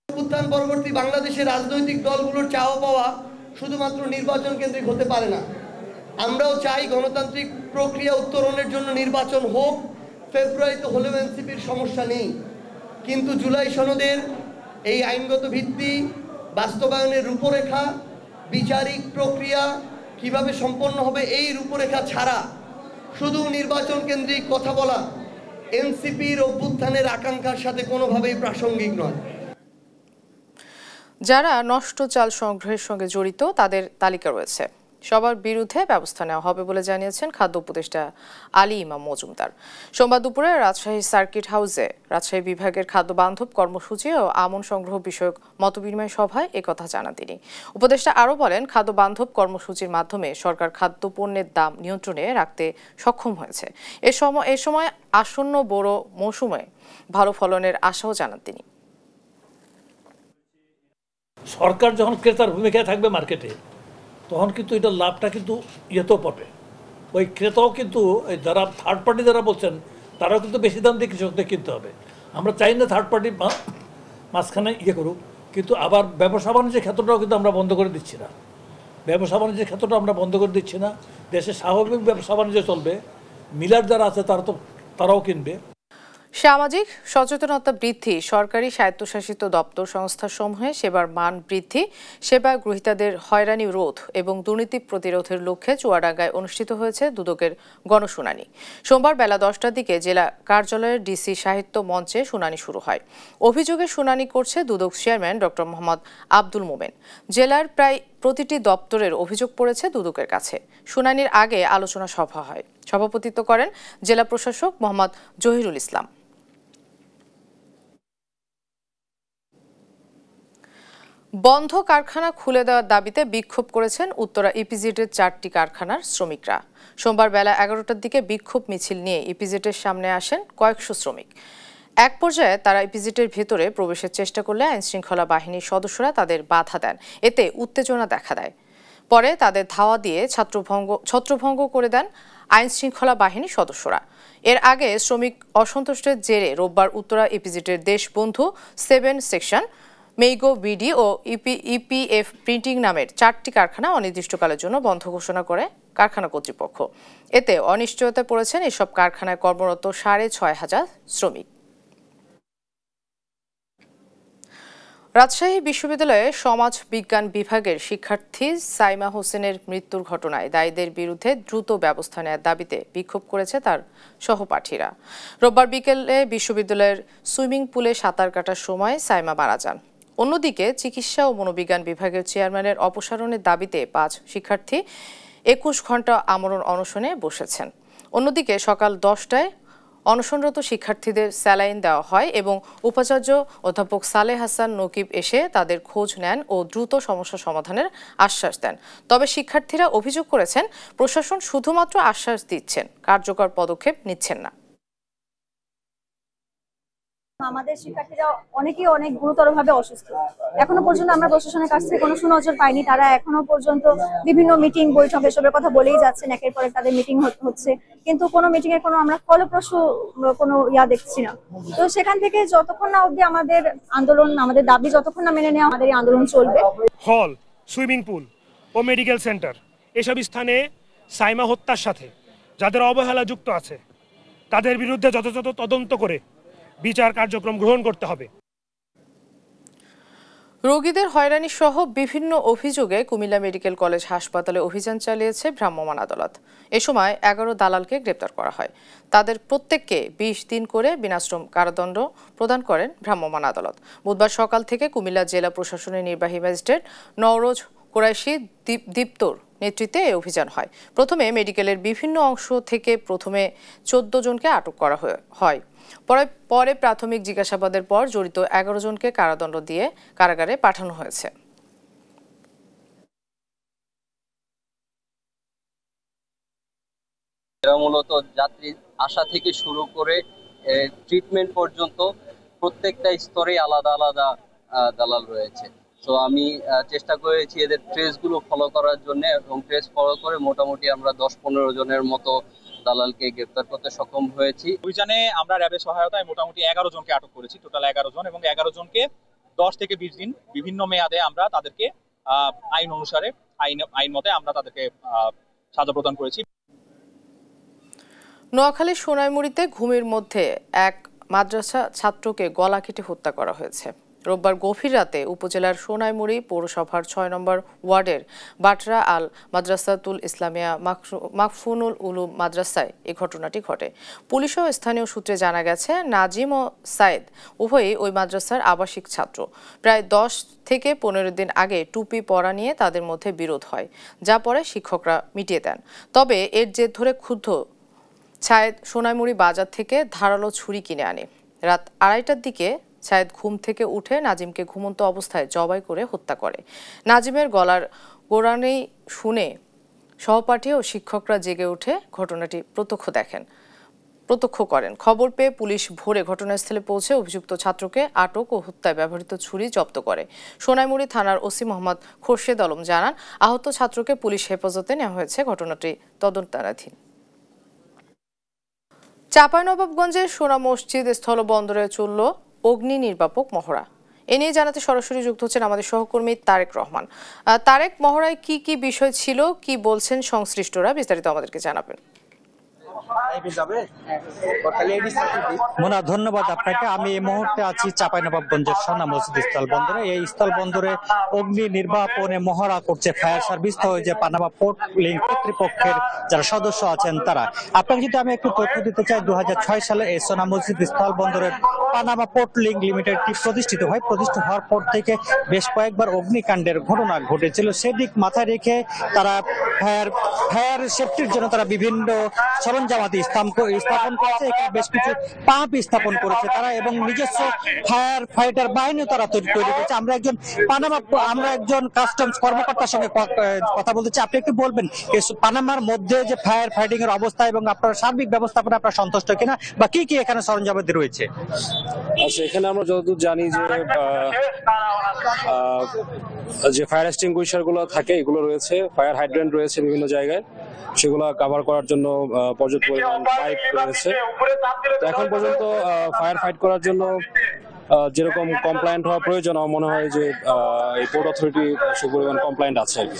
উত্থান পরবর্তী বাংলাদেশের রাজনৈতিক দলগুলোর চাওয়া পাওয়া শুধুমাত্র নির্বাচন কেন্দ্রিক হতে পারে না। আমরাও চাই গণতান্ত্রিক প্রক্রিয়া উত্তরণের জন্য নির্বাচন হোক, ফেব্রুয়ারিতে হলেও এনসিপির সমস্যা নেই। কিন্তু জুলাই সনদের এই আইনগত ভিত্তি বাস্তবায়নের রূপরেখা, বিচারিক প্রক্রিয়া কিভাবে সম্পন্ন হবে এই রূপরেখা ছাড়া শুধু নির্বাচন কেন্দ্রিক কথা বলা এনসিপির অভ্যুত্থানের আকাঙ্ক্ষার সাথে কোনোভাবেই প্রাসঙ্গিক নয়। যারা নষ্ট চাল সংগ্রহের সঙ্গে জড়িত তাদের তালিকা রয়েছে, সবার বিরুদ্ধে ব্যবস্থা নেওয়া হবে বলে জানিয়েছেন খাদ্য উপদেষ্টা আলী ইমাম মজুমদার। সোমবার দুপুরে রাজশাহী সার্কিট হাউসে রাজশাহী বিভাগের খাদ্য বান্ধব কর্মসূচি ও আমন সংগ্রহ বিষয়ক মতবিনিময় সভায় একথা জানান তিনি। উপদেষ্টা আরও বলেন, খাদ্য বান্ধব কর্মসূচির মাধ্যমে সরকার খাদ্যপণ্যের দাম নিয়ন্ত্রণে রাখতে সক্ষম হয়েছে। এ সময় আসন্ন বড় মৌসুমে ভালো ফলনের আশাও জানান তিনি। সরকার যখন ক্রেতার ভূমিকায় থাকবে মার্কেটে, তখন কিন্তু এটা লাভটা কিন্তু ইয়েতেও পাবে। ওই ক্রেতাও কিন্তু যারা থার্ড পার্টি যারা বলছেন তারাও কিন্তু বেশি দাম দিয়ে কৃষকদের কিনতে হবে। আমরা চাই না থার্ড পার্টি মাঝখানে ইয়ে করুক, কিন্তু আবার ব্যবসা বাণিজ্যের ক্ষেত্রটাও কিন্তু আমরা বন্ধ করে দিচ্ছি না। ব্যবসা বাণিজ্যের ক্ষেত্রটা আমরা বন্ধ করে দিচ্ছি না। দেশে স্বাভাবিক ব্যবসা বাণিজ্য চলবে, মিলার যারা আছে তারাও কিনবে। সামাজিক সচেতনতা বৃদ্ধি, সরকারি স্বায়ত্তশাসিত দপ্তর সংস্থাসমূহে সেবার মান বৃদ্ধি, সেবা গ্রহীতাদের হয়রানি রোধ এবং দুর্নীতি প্রতিরোধের লক্ষ্যে চুয়াডাঙ্গায় অনুষ্ঠিত হয়েছে দুদকের গণশুনানি। সোমবার বেলা 10টার দিকে জেলা কার্যালয়ের ডিসি সাহিত্য মঞ্চে শুনানি শুরু হয়। অভিযোগের শুনানি করছে দুদক চেয়ারম্যান ডক্টর মোহাম্মদ আব্দুল মোমেন। জেলার প্রায় প্রতিটি দপ্তরের অভিযোগ পড়েছে দুদকের কাছে। শুনানির আগে আলোচনা সভা হয়। সভাপতিত্ব করেন জেলা প্রশাসক মোহাম্মদ জহিরুল ইসলাম। বন্ধ কারখানা খুলে দেওয়ার দাবিতে বিক্ষোভ করেছেন উত্তরা ইপিজেডের 4টি কারখানার শ্রমিকরা। সোমবার বেলা 11টার দিকে বিক্ষোভ মিছিল নিয়ে ইপিজেডের সামনে আসেন কয়েকশো শ্রমিক। এক পর্যায়ে তারা ইপিজেডের ভেতরে প্রবেশের চেষ্টা করলে আইনশৃঙ্খলা বাহিনীর সদস্যরা তাদের বাধা দেন। এতে উত্তেজনা দেখা দেয়। পরে তাদের ধাওয়া দিয়ে ছত্রভঙ্গ করে দেন আইনশৃঙ্খলা বাহিনীর সদস্যরা। এর আগে শ্রমিক অসন্তুষ্টের জেরে রোববার উত্তরা ইপিজেডের দেশবন্ধু 7 সেকশন, মেইগো বিডি ও ইপিএফ প্রিন্টিং নামের 4টি কারখানা অনির্দিষ্টকালের জন্য বন্ধ ঘোষণা করে কারখানা কর্তৃপক্ষ। এতে অনিশ্চয়তায় পড়েছেন এসব কারখানায় কর্মরত 6500 শ্রমিক। রাজশাহী বিশ্ববিদ্যালয়ে সমাজ বিজ্ঞান বিভাগের শিক্ষার্থী সাইমা হোসেনের মৃত্যুর ঘটনায় দায়ীদের বিরুদ্ধে দ্রুত ব্যবস্থা নেওয়ার দাবিতে বিক্ষোভ করেছে তার সহপাঠীরা। রোববার বিকেলে বিশ্ববিদ্যালয়ের সুইমিং পুলে সাঁতার কাটার সময় সাইমা মারা যান। অন্যদিকে চিকিৎসা ও মনোবিজ্ঞান বিভাগের চেয়ারম্যানের অপসারণের দাবিতে 5 শিক্ষার্থী 21 ঘণ্টা আমরণ অনশনে বসেছেন। অন্যদিকে সকাল 10টায় অনশনরত শিক্ষার্থীদের স্যালাইন দেওয়া হয় এবং উপাচার্য অধ্যাপক সালেহ হাসান নকিব এসে তাদের খোঁজ নেন ও দ্রুত সমস্যা সমাধানের আশ্বাস দেন। তবে শিক্ষার্থীরা অভিযোগ করেছেন প্রশাসন শুধুমাত্র আশ্বাস দিচ্ছেন, কার্যকর পদক্ষেপ নিচ্ছেন না। আমাদের শিক্ষার্থীরা অনেকেই অনেক গুরুতরভাবে অসুস্থ। এখনো পর্যন্ত আমরা প্রশাসনের কাছ থেকে কোনো সুনজর পাইনি। তারা এখনো পর্যন্ত বিভিন্ন মিটিং বৈঠক এসবের কথা বলেই যাচ্ছেন, একের পর এক তাদের মিটিং হচ্ছে, কিন্তু কোনো মিটিং এর কোনো আমরা ফলপ্রসূ কোনো দেখছি না। তো সেখান থেকে যতক্ষণ না অবধি আমাদের আন্দোলন, আমাদের দাবি যতক্ষণ না মেনে নেওয়া, আমাদের এই আন্দোলন চলবে। হল, সুইমিং পুল ও মেডিকেল সেন্টার এসব স্থানে সাইমা হত্যার সাথে যাদের অবহেলা যুক্ত আছে তাদের বিরুদ্ধে যথাযথ তদন্ত করে বিচার কার্যক্রম গ্রহণ করতে হবে। রোগীদের হয়রানি সহ বিভিন্ন অভিযোগে কুমিল্লা মেডিকেল কলেজ হাসপাতালে অভিযান চালিয়েছে ভ্রাম্যমাণ আদালত। এ সময় 11 দালালকে গ্রেপ্তার করা হয়। তাদের প্রত্যেককে 20 দিন করে বিনাশ্রম কারাদণ্ড প্রদান করেন ভ্রাম্যমাণ আদালত। বুধবার সকাল থেকে কুমিল্লা জেলা প্রশাসনের নির্বাহী ম্যাজিস্ট্রেট নওরোজ কোরাইশি দীপ্তর নেতৃত্বে এই অভিযান হয়। প্রথমে মেডিকেলের বিভিন্ন অংশ থেকে 14 জনকে আটক করা হয়। পরে প্রাথমিক জিজ্ঞাসাবাদের পর জড়িত 11 জনকে কারাদণ্ড দিয়ে কারাগারে পাঠানো হয়েছে। এরা মূলত যাত্রী আসা থেকে শুরু করে ট্রিটমেন্ট পর্যন্ত প্রত্যেকটা স্তরে আলাদা আলাদা দালাল রয়েছে। তো আমি চেষ্টা করেছি এদের ট্রেসগুলো ফলো করার জন্য, এবং ট্রেস ফলো করে মোটামুটি আমরা 10-15 জনের মতো দালালকে গ্রেপ্তার করতে সক্ষম হয়েছি। অভিযানে আমরা র্যাবের সহায়তায় মোটামুটি 11 জনকে আটক করেছি, টোটাল 11 জন, এবং 11 জনকে 10 থেকে 20 দিন বিভিন্ন মেয়াদে আমরা তাদেরকে আইন অনুসারে আইন মতে আমরা তাদেরকে সাজা প্রদান করেছি। নোয়াখালীর সোনাইমুড়িতে ঘুমের মধ্যে এক মাদ্রাসা ছাত্রকে গলা কেটে হত্যা করা হয়েছে। রোববার গভীর রাতে উপজেলার সোনাইমুড়ি পৌরসভার 6 নম্বর ওয়ার্ডের বাটরা আল মাদ্রাসাতুল ইসলামিয়া মাকফুনুল উলুম মাদ্রাসায় এই ঘটনাটি ঘটে। পুলিশ ও স্থানীয় সূত্রে জানা গেছে নাজিম ও সাইদ উভয়ই ওই মাদ্রাসার আবাসিক ছাত্র। প্রায় 10 থেকে 15 দিন আগে টুপি পরা নিয়ে তাদের মধ্যে বিরোধ হয়, যা পরে শিক্ষকরা মিটিয়ে দেন। তবে এর জের ধরে ক্ষুব্ধ সাইদ সোনাইমুড়ি বাজার থেকে ধারালো ছুরি কিনে আনে। রাত 2:30টার দিকে সাইদ ঘুম থেকে উঠে নাজিমকে ঘুমন্ত অবস্থায় জবাই করে হত্যা করে। নাজিমের গলার গোড়ানি শুনে সহপাঠী ও শিক্ষকরা জেগে উঠে ঘটনাটি প্রত্যক্ষ করেন। খবর পেয়ে পুলিশ ভোরে ঘটনাস্থলে পৌঁছে অভিযুক্ত ছাত্রকে আটক ও হত্যায় ব্যবহৃত ছুরি জব্দ করে। সোনাইমুড়ি থানার ওসি মোহাম্মদ খোরশেদ আলম জানান, আহত ছাত্রকে পুলিশ হেফাজতে নেওয়া হয়েছে, ঘটনাটি তদন্তাধীন। চাঁপাইনবাবগঞ্জের সোনা মসজিদ স্থলবন্দরে চলল অগ্নি নির্বাপক মহড়া। এ নিয়ে জানাতে সরাসরি যুক্ত হচ্ছেন আমাদের সহকর্মী তারেক রহমান। তারেক, মহড়ায় কি কি বিষয় ছিল, কি বলছেন সংশ্লিষ্টরা, বিস্তারিত আমাদেরকে জানাবেন। মোনা, ধন্যবাদ আপনাকে। আমি এই মুহূর্তে আছি চাঁপাইনবাবগঞ্জের সোনা মসজিদ স্থল বন্দরে। এই স্থল বন্দরে অগ্নি নির্বাপনে মহড়া করছে ফায়ার সার্ভিস তো যে পানামা পোর্ট লিঙ্ক কর্তৃপক্ষের যারা সদস্য আছেন তারা। আপনাকে যদি আমি একটু তথ্য দিতে চাই, 2006 সালে এই সোনা মসজিদ স্থল বন্দরের পানামা পোর্ট লিঙ্ক লিমিটেডটি প্রতিষ্ঠিত হয়। প্রতিষ্ঠিত হওয়ার পর থেকে বেশ কয়েকবার অগ্নিকাণ্ডের ঘটনা ঘটেছিল। সেদিক মাথায় রেখে তারা ফায়ার সেফটির জন্য তারা বিভিন্ন সরঞ্জামাদি স্থাপন করেছে, বেশ কিছু পাম্প স্থাপন করেছে তারা, এবং নিজস্ব ফায়ার ফাইটার বাহিনীও তারা তৈরি করেছে। আমরা একজন কাস্টমস কর্মকর্তার সঙ্গে কথা বলতে চাই। আপনি একটু বলবেন পানামার মধ্যে যে ফায়ার ফাইটিং এর অবস্থা এবং আপনার সার্বিক ব্যবস্থাপনা আপনার সন্তুষ্ট কিনা, বা কি কি এখানে সরঞ্জামাদি রয়েছে? আচ্ছা, এখানে আমরা যতদূর জানি যে ফায়ার এক্সটিংগুইশার গুলো থাকে এগুলো রয়েছে, ফায়ার হাইড্রেন্ট রয়েছে বিভিন্ন জায়গায়, সেগুলো কভার করার জন্য পর্যাপ্ত পরিমাণ পাইপ রয়েছে। এখন পর্যন্ত ফায়ার ফাইট করার জন্য যেরকম কমপ্লায়েন্ট হওয়া প্রয়োজন, আমার মনে হয় যে এই পোর্ট অথরিটি সে পরিমাণ কমপ্লায়েন্ট আছে আর কি।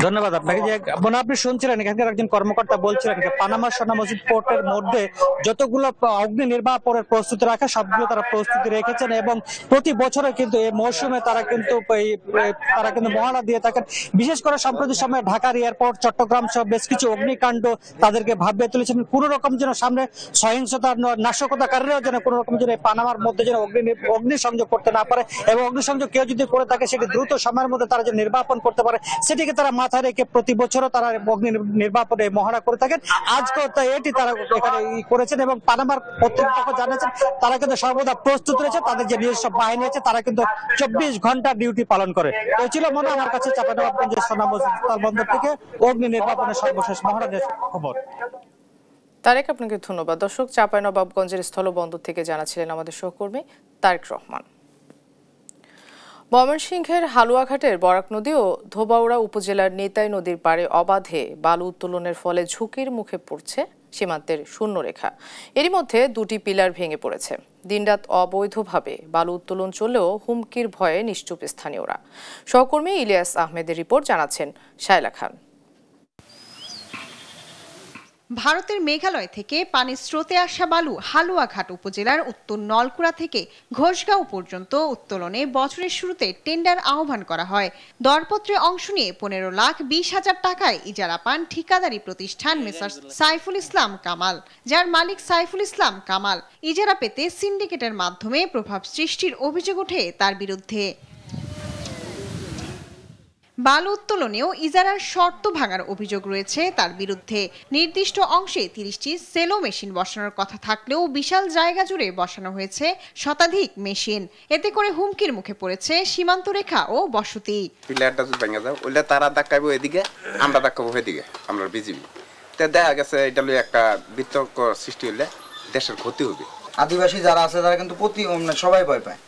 ধন্যবাদ আপনাকে। যে আপনি শুনছিলেন এখানকার একজন কর্মকর্তা বলছিলেন যে পানামা সোনা মসজিদ পোর্টের মধ্যে যতগুলো অগ্নি নির্বাপনের প্রস্তুতি রাখা সবগুলো তারা প্রস্তুতি রেখেছেন এবং প্রতি বছরে কিন্তু এই মৌসুমে তারা কিন্তু মহড়া দিয়ে থাকেন। বিশেষ করে সম্প্রতি সময়ে ঢাকার এয়ারপোর্ট, চট্টগ্রাম সহ বেশ কিছু অগ্নিকাণ্ড তাদেরকে ভাবিয়ে তুলেছেন। কোন রকম যেন সামনে সহিংসতা, নাশকতাকারীরাও যেন কোন রকম যেন পানামার মধ্যে যেন অগ্নি সংযোগ করতে না পারে এবং অগ্নিসংযোগ কেউ যদি করে থাকে সেটি দ্রুত সময়ের মধ্যে তারা যে নির্বাপন করতে পারে সেটিকে তারা মাথায় রেখে প্রতি বছরও তারা অগ্নি নির্বাপনে মহড়া করে থাকেন। আজকেও এটি তারা এখানে করেছেন এবং পানামার কর্তৃপক্ষ জানিয়েছেন তারা কিন্তু সর্বদা প্রস্তুত রয়েছে। তাদের যে নিজস্ব বাহিনী আছে তারা কিন্তু 24 ঘন্টা ডিউটি পালন করে। তো ছিল মনে আমার কাছে চাঁপাইনবাবগঞ্জের সোনা মসজিদ স্থলবন্দর থেকে অগ্নি নির্বাপনের সর্বশেষ মহড়া খবর। তারেক, আপনাকে ধন্যবাদ। দর্শক, চাঁপাইনবাবগঞ্জের স্থলবন্দর থেকে জানাচ্ছিলেন আমাদের সহকর্মী তারেক রহমান। ময়মনসিংহের হালুয়াঘাটের বরাক নদী ও ধোবাউড়া উপজেলার নেতাই নদীর পাড়ে অবাধে বালু উত্তোলনের ফলে ঝুঁকির মুখে পড়ছে সীমান্তের শূন্যরেখা। এরই মধ্যে দুটি পিলার ভেঙে পড়েছে। দিনরাত অবৈধভাবে বালু উত্তোলন চললেও হুমকির ভয়ে নিশ্চুপ স্থানীয়রা। সহকর্মী ইলিয়াস আহমেদের রিপোর্ট, জানাচ্ছেন শায়লা খান। ভারতের মেঘালয় থেকে পানির স্রোতে আসা বালু হালুয়াঘাট উপজেলার উত্তর নলকুড়া থেকে ঘোষগাঁও পর্যন্ত উত্তোলনে বছরের শুরুতে টেন্ডার আহ্বান করা হয়। দরপত্রে অংশ নিয়ে 15,20,000 টাকায় ইজারা পান ঠিকাদারি প্রতিষ্ঠান মেসার্স সাইফুল ইসলাম কামাল, যার মালিক সাইফুল ইসলাম কামাল। ইজারা পেতে সিন্ডিকেটের মাধ্যমে প্রভাব সৃষ্টির অভিযোগ ওঠে তার বিরুদ্ধে। বালু উত্তোলনেও ইজারার শর্ত ভাঙার অভিযোগ রয়েছে তার বিরুদ্ধে। নির্দিষ্ট অংশে 30টি সেলো মেশিন বসানোর কথা থাকলেও বিশাল জায়গা জুড়ে বসানো হয়েছে শতাধিক মেশিন। এতে করে হুমকির মুখে পড়েছে সীমান্ত রেখা ও বসতি। পিলারটা যদি ভেঙে যায় ওইটা তারা ধাক্কাবো এদিকে, আমরা ধাক্কাবো এদিকে, আমরা বিজিবি। তো দেখা গেছে এটা একটা বিতর্ক সৃষ্টি হলে দেশের ক্ষতি হবে। আদিবাসী যারা আছে তারা কিন্তু সবাই ভয় পায়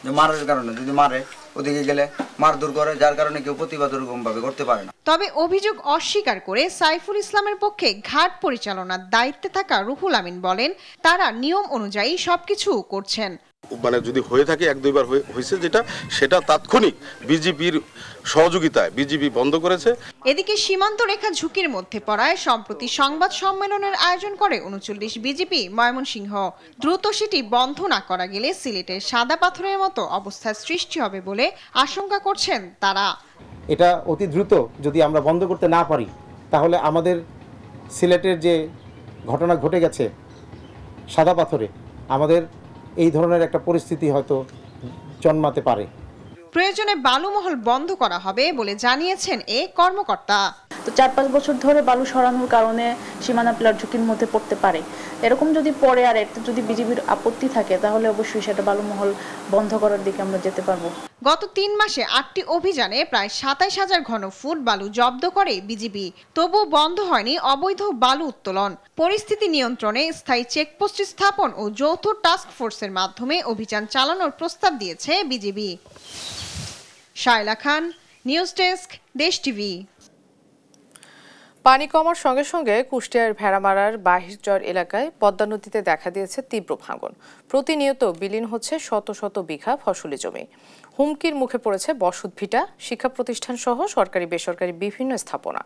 যে মারার কারণে, যদি মারে ওদিকে গেলে মারধর করে, যার কারণে কেউ প্রতিবাদ ওরকমভাবে করতে পারে না। তবে অভিযোগ অস্বীকার করে সাইফুল ইসলামের পক্ষে ঘাট পরিচালনার দায়িত্বে থাকা রুহুল আমিন বলেন, তারা নিয়ম অনুযায়ী সবকিছু করছেন। মানে যদি হয়ে থাকে 1-2 বার হয়েছে সেটা তাৎক্ষণিক বিজেপির সহযোগিতায় বিজেপি বন্ধ করেছে। এদিকে সীমান্ত রেখা ঝুঁকির মধ্যে পড়ায় সম্প্রতি সংবাদ সম্মেলনের আয়োজন করে 39 বিজেপি ময়মনসিংহ। দ্রুত সেটি বন্ধ না করা গেলে সিলেটের সাদা পাথরের মতো অবস্থার সৃষ্টি হবে বলে আশঙ্কা করছেন তারা। এটা অতি দ্রুত যদি আমরা বন্ধ করতে না পারি তাহলে আমাদের সিলেটের যে ঘটনা ঘটে গেছে সাদা পাথরে, আমাদের এই ধরনের একটা পরিস্থিতি হয়তো জন্মাতে পারে। প্রয়োজনে বালুমহল বন্ধ করা হবে বলে জানিয়েছেন এই কর্মকর্তা। তো 4-5 বছর ধরে বালু সরানোর কারণে সীমানা পিলার ঝুঁকির মধ্যে পড়তে পারে। এরকম যদি পড়ে আর এতে যদি বিজেপির আপত্তি থাকে তাহলে অবশ্যই সেটা বালুমহল বন্ধ করার দিকে আমরা যেতে পারবো। গত 3 মাসে 8টি অভিযানে প্রায় 27,000 ঘনফুট বালু জব্দ করে বিজিবি। তবুও বন্ধ হয়নি অবৈধ বালু উত্তোলন। পরিস্থিতি নিয়ন্ত্রণে স্থায়ী চেকপোস্ট স্থাপন ও যৌথ টাস্ক ফোর্সের মাধ্যমে অভিযান চালানোর প্রস্তাব দিয়েছে বিজিবি। শায়লা খান, নিউজ ডেস্ক, দেশ টিভি। পানি কমার সঙ্গে সঙ্গে কুষ্টিয়ার ভেড়ামারার বাহিরচর এলাকায় পদ্মা নদীতে দেখা দিয়েছে তীব্র ভাঙন। প্রতিনিয়ত বিলীন হচ্ছে শত শত বিঘা ফসলি জমি। হুমকির মুখে পড়েছে বসতভিটা, শিক্ষা প্রতিষ্ঠান সহ সরকারি বেসরকারি বিভিন্ন স্থাপনা।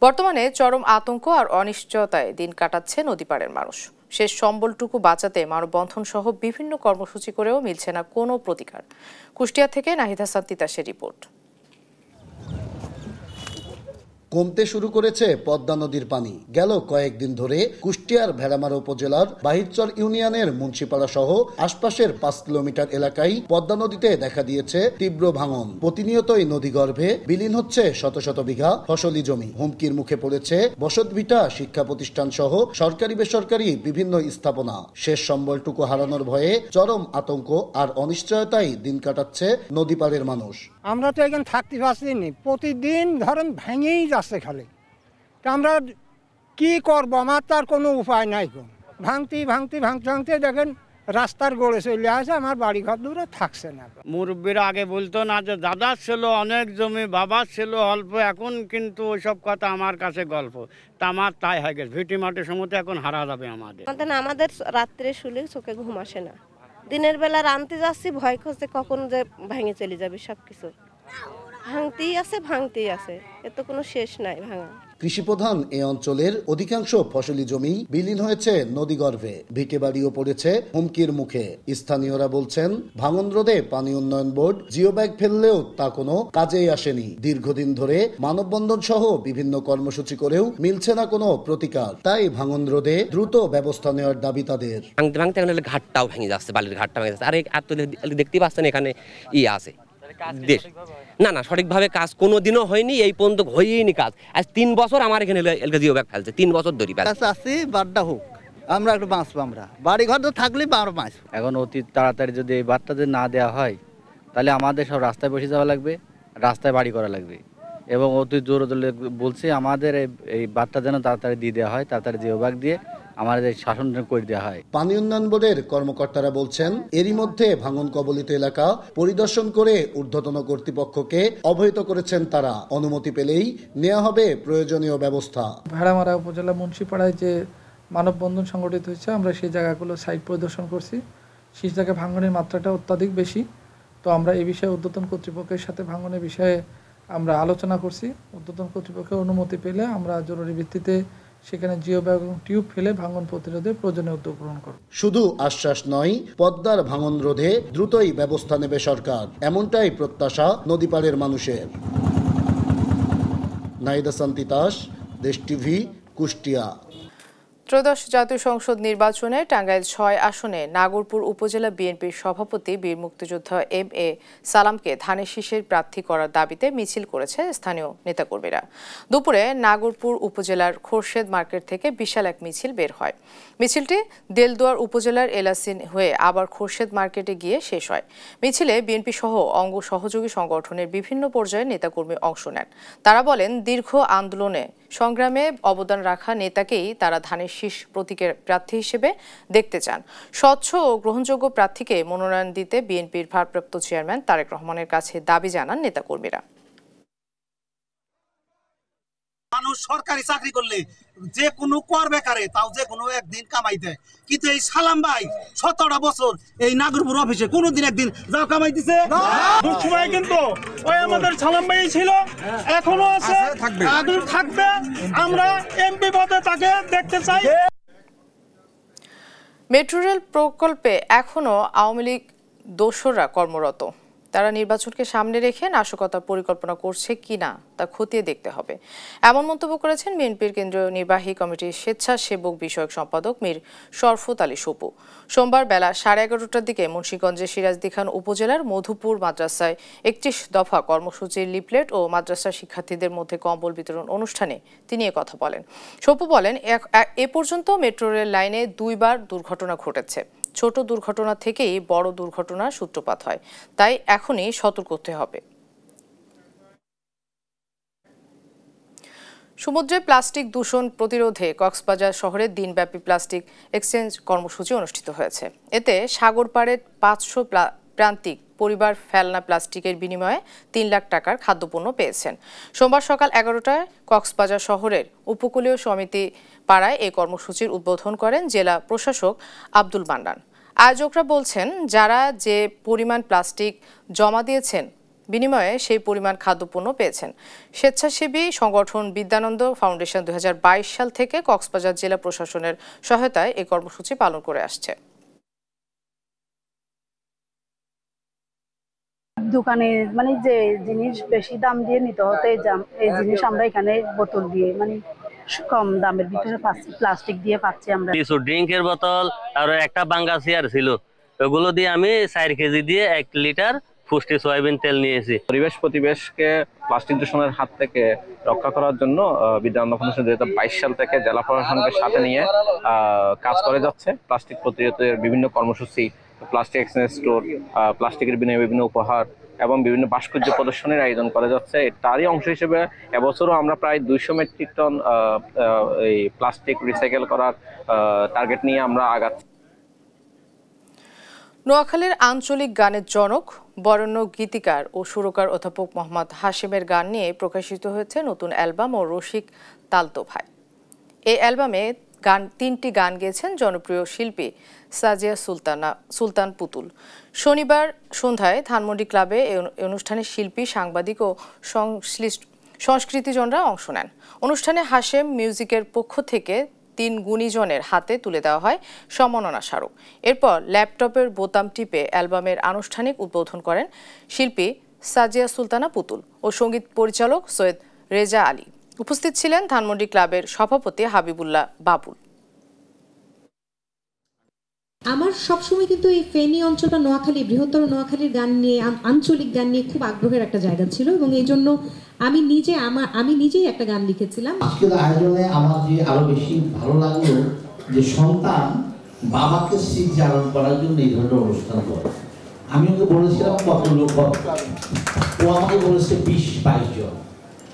বর্তমানে চরম আতঙ্ক আর অনিশ্চয়তায় দিন কাটাচ্ছে নদীপাড়ের মানুষ। শেষ সম্বলটুকু বাঁচাতে মানববন্ধন সহ বিভিন্ন কর্মসূচি করেও মিলছে না কোনো প্রতিকার। কুষ্টিয়া থেকে নাহিদ হাসান তিতাসের রিপোর্ট। কমতে শুরু করেছে পদ্মা নদীর পানি। গেল কয়েকদিন ধরে কুষ্টিয়ার ভেড়ামারা উপজেলার বাহিরচর ইউনিয়নের মুন্সিপাড়া সহ আশপাশের 5 কিলোমিটার এলাকায় পদ্মা নদীতে দেখা দিয়েছে তীব্র ভাঙন। প্রতিনিয়তই নদীগর্ভে বিলীন হচ্ছে শত শত বিঘা ফসলি জমি। হুমকির মুখে পড়েছে বসতভিটা, শিক্ষা প্রতিষ্ঠান সহ সরকারি বেসরকারি বিভিন্ন স্থাপনা। শেষ সম্বলটুকু হারানোর ভয়ে চরম আতঙ্ক আর অনিশ্চয়তায় দিন কাটাচ্ছে নদীপাড়ের মানুষ। আমরা তো এখানে থাকতে পারছি না, প্রতিদিন ধরেন ভেঙেই যাচ্ছে খালি। তা আমরা কি করবো, আমার তার কোনো উপায় নাই। ভাঙতে দেখেন রাস্তার গড়ে চলে আসে, আমার বাড়ি ঘর দূরে থাকছে না। মুরব্বীরা আগে বলতো না যে দাদার ছিল অনেক জমি, বাবার ছিল অল্প, এখন কিন্তু ওইসব কথা আমার কাছে গল্প। তা আমার তাই হয়ে গেছে, ভিটি মাটির সময় এখন হারা যাবে আমাদের। আমাদের রাত্রে শুলে চোখে ঘুম আসে না, দিনের বেলা রানতে যাচ্ছি ভয় করছে কখন যে ভেঙে চলে যাবে সবকিছু। ভাঙতেই আছে, এত কোনো শেষ নাই ভাঙা। কৃষিপ্রধান এ অঞ্চলের অধিকাংশ ফসলি জমি বিলীন হয়েছে নদীগর্ভে, ভিটেবাড়িও পড়েছে হুমকির মুখে। স্থানীয়রা বলছেন, ভাঙন রোধে পানি উন্নয়ন বোর্ড জিও ব্যাগ ফেললেও তা কোনো কাজেই আসেনি। দীর্ঘদিন ধরে মানববন্ধন সহ বিভিন্ন কর্মসূচি করেও মিলছে না কোনো প্রতিকার। তাই ভাঙন রোধে দ্রুত ব্যবস্থা নেওয়ার দাবি তাদের। ভাঙতে ভাঙতে এখন ঘাটটাও ভেঙে যাচ্ছে, বালির ঘাটটা ভেঙে যাচ্ছে। আর তো দেখতেই পাচ্ছেন এখানে আছে দেশ না সঠিকভাবে কাজ কোনোদিনও হয়নি, এই পর্যন্ত হয়নি কাজ। আজ 3 বছর আমার এখানে জিও ব্যাগ ফেলছে, 3 বছর ধরে আসছি বাড্ডা হোক, আমরা একটু বাঁচবো। আমরা বাড়ি ঘর তো থাকলে আমরা বাঁচবো। এখন অতি তাড়াতাড়ি যদি এই বার্তা না দেওয়া হয়, তাহলে আমাদের সব রাস্তায় বসে যাওয়া লাগবে, রাস্তায় বাড়ি করা লাগবে। এবং অতি জোর বলছি আমাদের এই বার্তা যেন তাড়াতাড়ি দিয়ে দেওয়া হয়, তাড়াতাড়ি জিও ব্যাগ দিয়ে আমাদের শাসন করে দেওয়া হয়। পানি উন্নয়ন বোর্ডের কর্মকর্তারা বলছেন, এরই মধ্যে ভাঙন কবলিত এলাকা পরিদর্শন করে ঊর্ধ্বতন কর্তৃপক্ষকে অবহিত করেছেন তারা। অনুমতি পেলেই নেওয়া হবে প্রয়োজনীয় ব্যবস্থা। ভেড়ামারা উপজেলা মুন্সিপাড়ায় যে মানববন্ধন সংগঠিত হয়েছে, আমরা সেই জায়গাগুলো সাইট পরিদর্শন করছি। সেই জায়গায় ভাঙনের মাত্রাটা অত্যাধিক বেশি। তো আমরা এই বিষয়ে ঊর্ধ্বতন কর্তৃপক্ষের সাথে ভাঙনের বিষয়ে আমরা আলোচনা করছি। ঊর্ধ্বতন কর্তৃপক্ষের অনুমতি পেলে আমরা জরুরি ভিত্তিতে সেখানে জিও ব্যাগ এবং টিউব ফেলে ভাঙন প্রতিরোধে প্রয়োজনীয় উদ্যোগ গ্রহণ করবে। শুধু আশ্বাস নয়, পদ্মার ভাঙন রোধে দ্রুতই ব্যবস্থা নেবে সরকার, এমনটাই প্রত্যাশা নদীপাড়ের মানুষের। নাইদা সান্তিতাস, দেশ টিভি, কুষ্টিয়া। ত্রয়োদশ জাতীয় সংসদ নির্বাচনে টাঙ্গাইল 6 আসনে নাগরপুর উপজেলা বিএনপির সভাপতি বীর মুক্তিযোদ্ধা এম.এ. সালামকে ধানের শীষের প্রার্থী করার দাবিতে মিছিল করেছে স্থানীয় নেতাকর্মীরা। দুপুরে নাগরপুর উপজেলার খোরশেদ মার্কেট থেকে বিশাল এক মিছিল বের হয়। মিছিলটি দেলদুয়ার উপজেলার এলাসিন হয়ে আবার খোরশেদ মার্কেটে গিয়ে শেষ হয়। মিছিলে বিএনপি সহ অঙ্গ সহযোগী সংগঠনের বিভিন্ন পর্যায়ের নেতাকর্মী অংশ নেন। তারা বলেন, দীর্ঘ আন্দোলনে সংগ্রামে অবদান রাখা নেতাকেই তারা ধানের শীষ প্রতীকের প্রার্থী হিসেবে দেখতে চান। স্বচ্ছ ও গ্রহণযোগ্য প্রার্থীকে মনোনয়ন দিতে বিএনপির ভারপ্রাপ্ত চেয়ারম্যান তারেক রহমানের কাছে দাবি জানান নেতাকর্মীরা। মানুষ সরকারি চাকরি করলে যে কোনো কর বেকারে তাও যে কোনো একদিন কামাই দেয়, কিন্তু এই সালাম ভাই 17টা বছর এই নাগরপুর অফিসে কোনোদিন একদিন যাও কামাই দিছে না। সময় কিন্তু ওই আমাদের সালাম ভাই ছিল, এখনো আছে, আগে থাকবে। আমরা এমপি পদে তাকে দেখতে চাই। মেট্রো রেল প্রকল্পে এখনো আওয়ামী লীগ দোসররা কর্মরত। তারা নির্বাচনকে সামনে রেখে নাশকতার পরিকল্পনা করছে কিনা তা খতিয়ে দেখতে হবে, এমন মন্তব্য করেছেন বিএনপির কেন্দ্রীয় নির্বাহী কমিটির স্বেচ্ছাসেবক বিষয়ক সম্পাদক মীর শরফত আলী সপু। সোমবার বেলা 11:30টার দিকে মুন্সিগঞ্জের সিরাজদি খান উপজেলার মধুপুর মাদ্রাসায় 31 দফা কর্মসূচির লিফলেট ও মাদ্রাসা শিক্ষার্থীদের মধ্যে কম্বল বিতরণ অনুষ্ঠানে তিনি কথা বলেন। সপু বলেন, এ পর্যন্ত মেট্রো রেল লাইনে 2 বার দুর্ঘটনা ঘটেছে। ছোট দুর্ঘটনা থেকেই বড় দুর্ঘটনার সূত্রপাত হয়, তাই এখনই সতর্ক হতে হবে। সমুদ্রে প্লাস্টিক দূষণ প্রতিরোধে কক্সবাজার শহরে দিনব্যাপী প্লাস্টিক এক্সচেঞ্জ কর্মসূচি অনুষ্ঠিত হয়েছে। এতে সাগর পাড়ের 500 প্রান্তিক পরিবার ফেলনা প্লাস্টিকের বিনিময়ে 3 লাখ টাকার খাদ্যপণ্য পেয়েছেন। সোমবার সকাল 11টায় কক্সবাজার শহরের উপকূলীয় সমিতি পাড়ায় এই কর্মসূচির উদ্বোধন করেন জেলা প্রশাসক আব্দুল মান্নান। আয়োজকরা বলছেন, যারা যে পরিমাণ প্লাস্টিক জমা দিয়েছেন বিনিময়ে সেই পরিমাণ খাদ্যপণ্য পেয়েছেন। স্বেচ্ছাসেবী সংগঠন বিদ্যানন্দ ফাউন্ডেশন 2022 সাল থেকে কক্সবাজার জেলা প্রশাসনের সহায়তায় এই কর্মসূচি পালন করে আসছে। দোকানে মানে যে জিনিস বেশি দাম দিয়ে নিতে হতো, এই জিনিস আমরা এখানে বোতল দিয়ে মানে কম দামের ভিতরে পাচ্ছি, প্লাস্টিক দিয়ে পাচ্ছি আমরা। কিছু ড্রিঙ্কের বোতল আর একটা বাঙ্গা চেয়ার ছিল, ওগুলো দিয়ে আমি 4 কেজি দিয়ে 1 লিটার ফুষ্টি সয়াবিন তেল নিয়েছি। পরিবেশকে প্লাস্টিক দূষণের হাত থেকে রক্ষা করার জন্য বিদ্যানন্দ ফাউন্ডেশন 2022 সাল থেকে জেলা প্রশাসনকে সাথে নিয়ে কাজ করে যাচ্ছে। প্লাস্টিক প্রতিরোধের বিভিন্ন কর্মসূচি, প্লাস্টিক এক্সচেঞ্জ স্টোর, প্লাস্টিকের বিনিময়ে বিভিন্ন উপহার এবং বিভিন্ন ভাস্কর্য প্রদর্শনীর আয়োজন করা যাচ্ছে। তারই অংশ হিসেবে এবছরও আমরা প্রায় 200 মেট্রিক টন এই প্লাস্টিক রিসাইকেল করার টার্গেট নিয়ে আমরা আগাচ্ছি। নোয়াখালীর আঞ্চলিক গানের জনক, বরেণ্য গীতিকার ও সুরকার অধ্যাপক মোহাম্মদ হাশিমের গান নিয়ে প্রকাশিত হয়েছে নতুন অ্যালবাম ও রসিক তালতো ভাই। এই অ্যালবামে তিনটি গান গেয়েছেন জনপ্রিয় শিল্পী সাজিয়া সুলতান পুতুল। শনিবার সন্ধ্যায় ধানমন্ডি ক্লাবে এই অনুষ্ঠানে শিল্পী, সাংবাদিক ও সংস্কৃতিজনরা অংশ নেন। অনুষ্ঠানে হাশেম মিউজিকের পক্ষ থেকে 3 গুণীজনের হাতে তুলে দেওয়া হয় সম্মাননা স্মারক। এরপর ল্যাপটপের বোতাম টিপে অ্যালবামের আনুষ্ঠানিক উদ্বোধন করেন শিল্পী সাজিয়া সুলতানা পুতুল ও সঙ্গীত পরিচালক সৈয়দ রেজা আলী। উপস্থিত ছিলেন ধানমন্ডি ক্লাবের সভাপতি হাবিবুল্লাহ বাবুল। আমার সবসময় কিন্তু এই ফেনী অঞ্চল বা নোয়াখালী, বৃহত্তর নোয়াখালীর গান নিয়ে, আঞ্চলিক গান নিয়ে খুব আগ্রহের একটা জায়গা ছিল এবং এই জন্য আমি নিজেই একটা গান লিখেছিলাম। আজকের আয়োজনে আমার যে আরো বেশি ভালো লাগলো যে সন্তান বাবাকে স্মৃতিচারণ করার জন্য এই ধরনের অনুষ্ঠান করে। আমি ওকে বলেছিলাম কত লোক, ও আমাকে বলেছে 20-22 জন।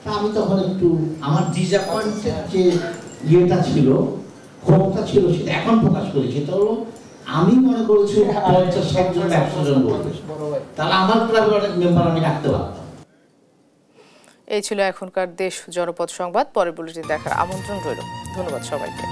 তা আমি তখন একটু আমার ডিসঅ্যাপয়েন্টেড যে ইয়েটা ছিল, ক্ষোভটা ছিল, সেটা এখন প্রকাশ করি। সেটা হলো আমি মনে করেছি 50-60 জন 100 জন বলবে, তাহলে আমার ক্লাবের অনেক মেম্বার আমি রাখতে পারতাম। এই ছিল এখনকার দেশ জনপদ সংবাদ। পরের বুলেটিন দেখার আমন্ত্রণ রইল। ধন্যবাদ সবাইকে।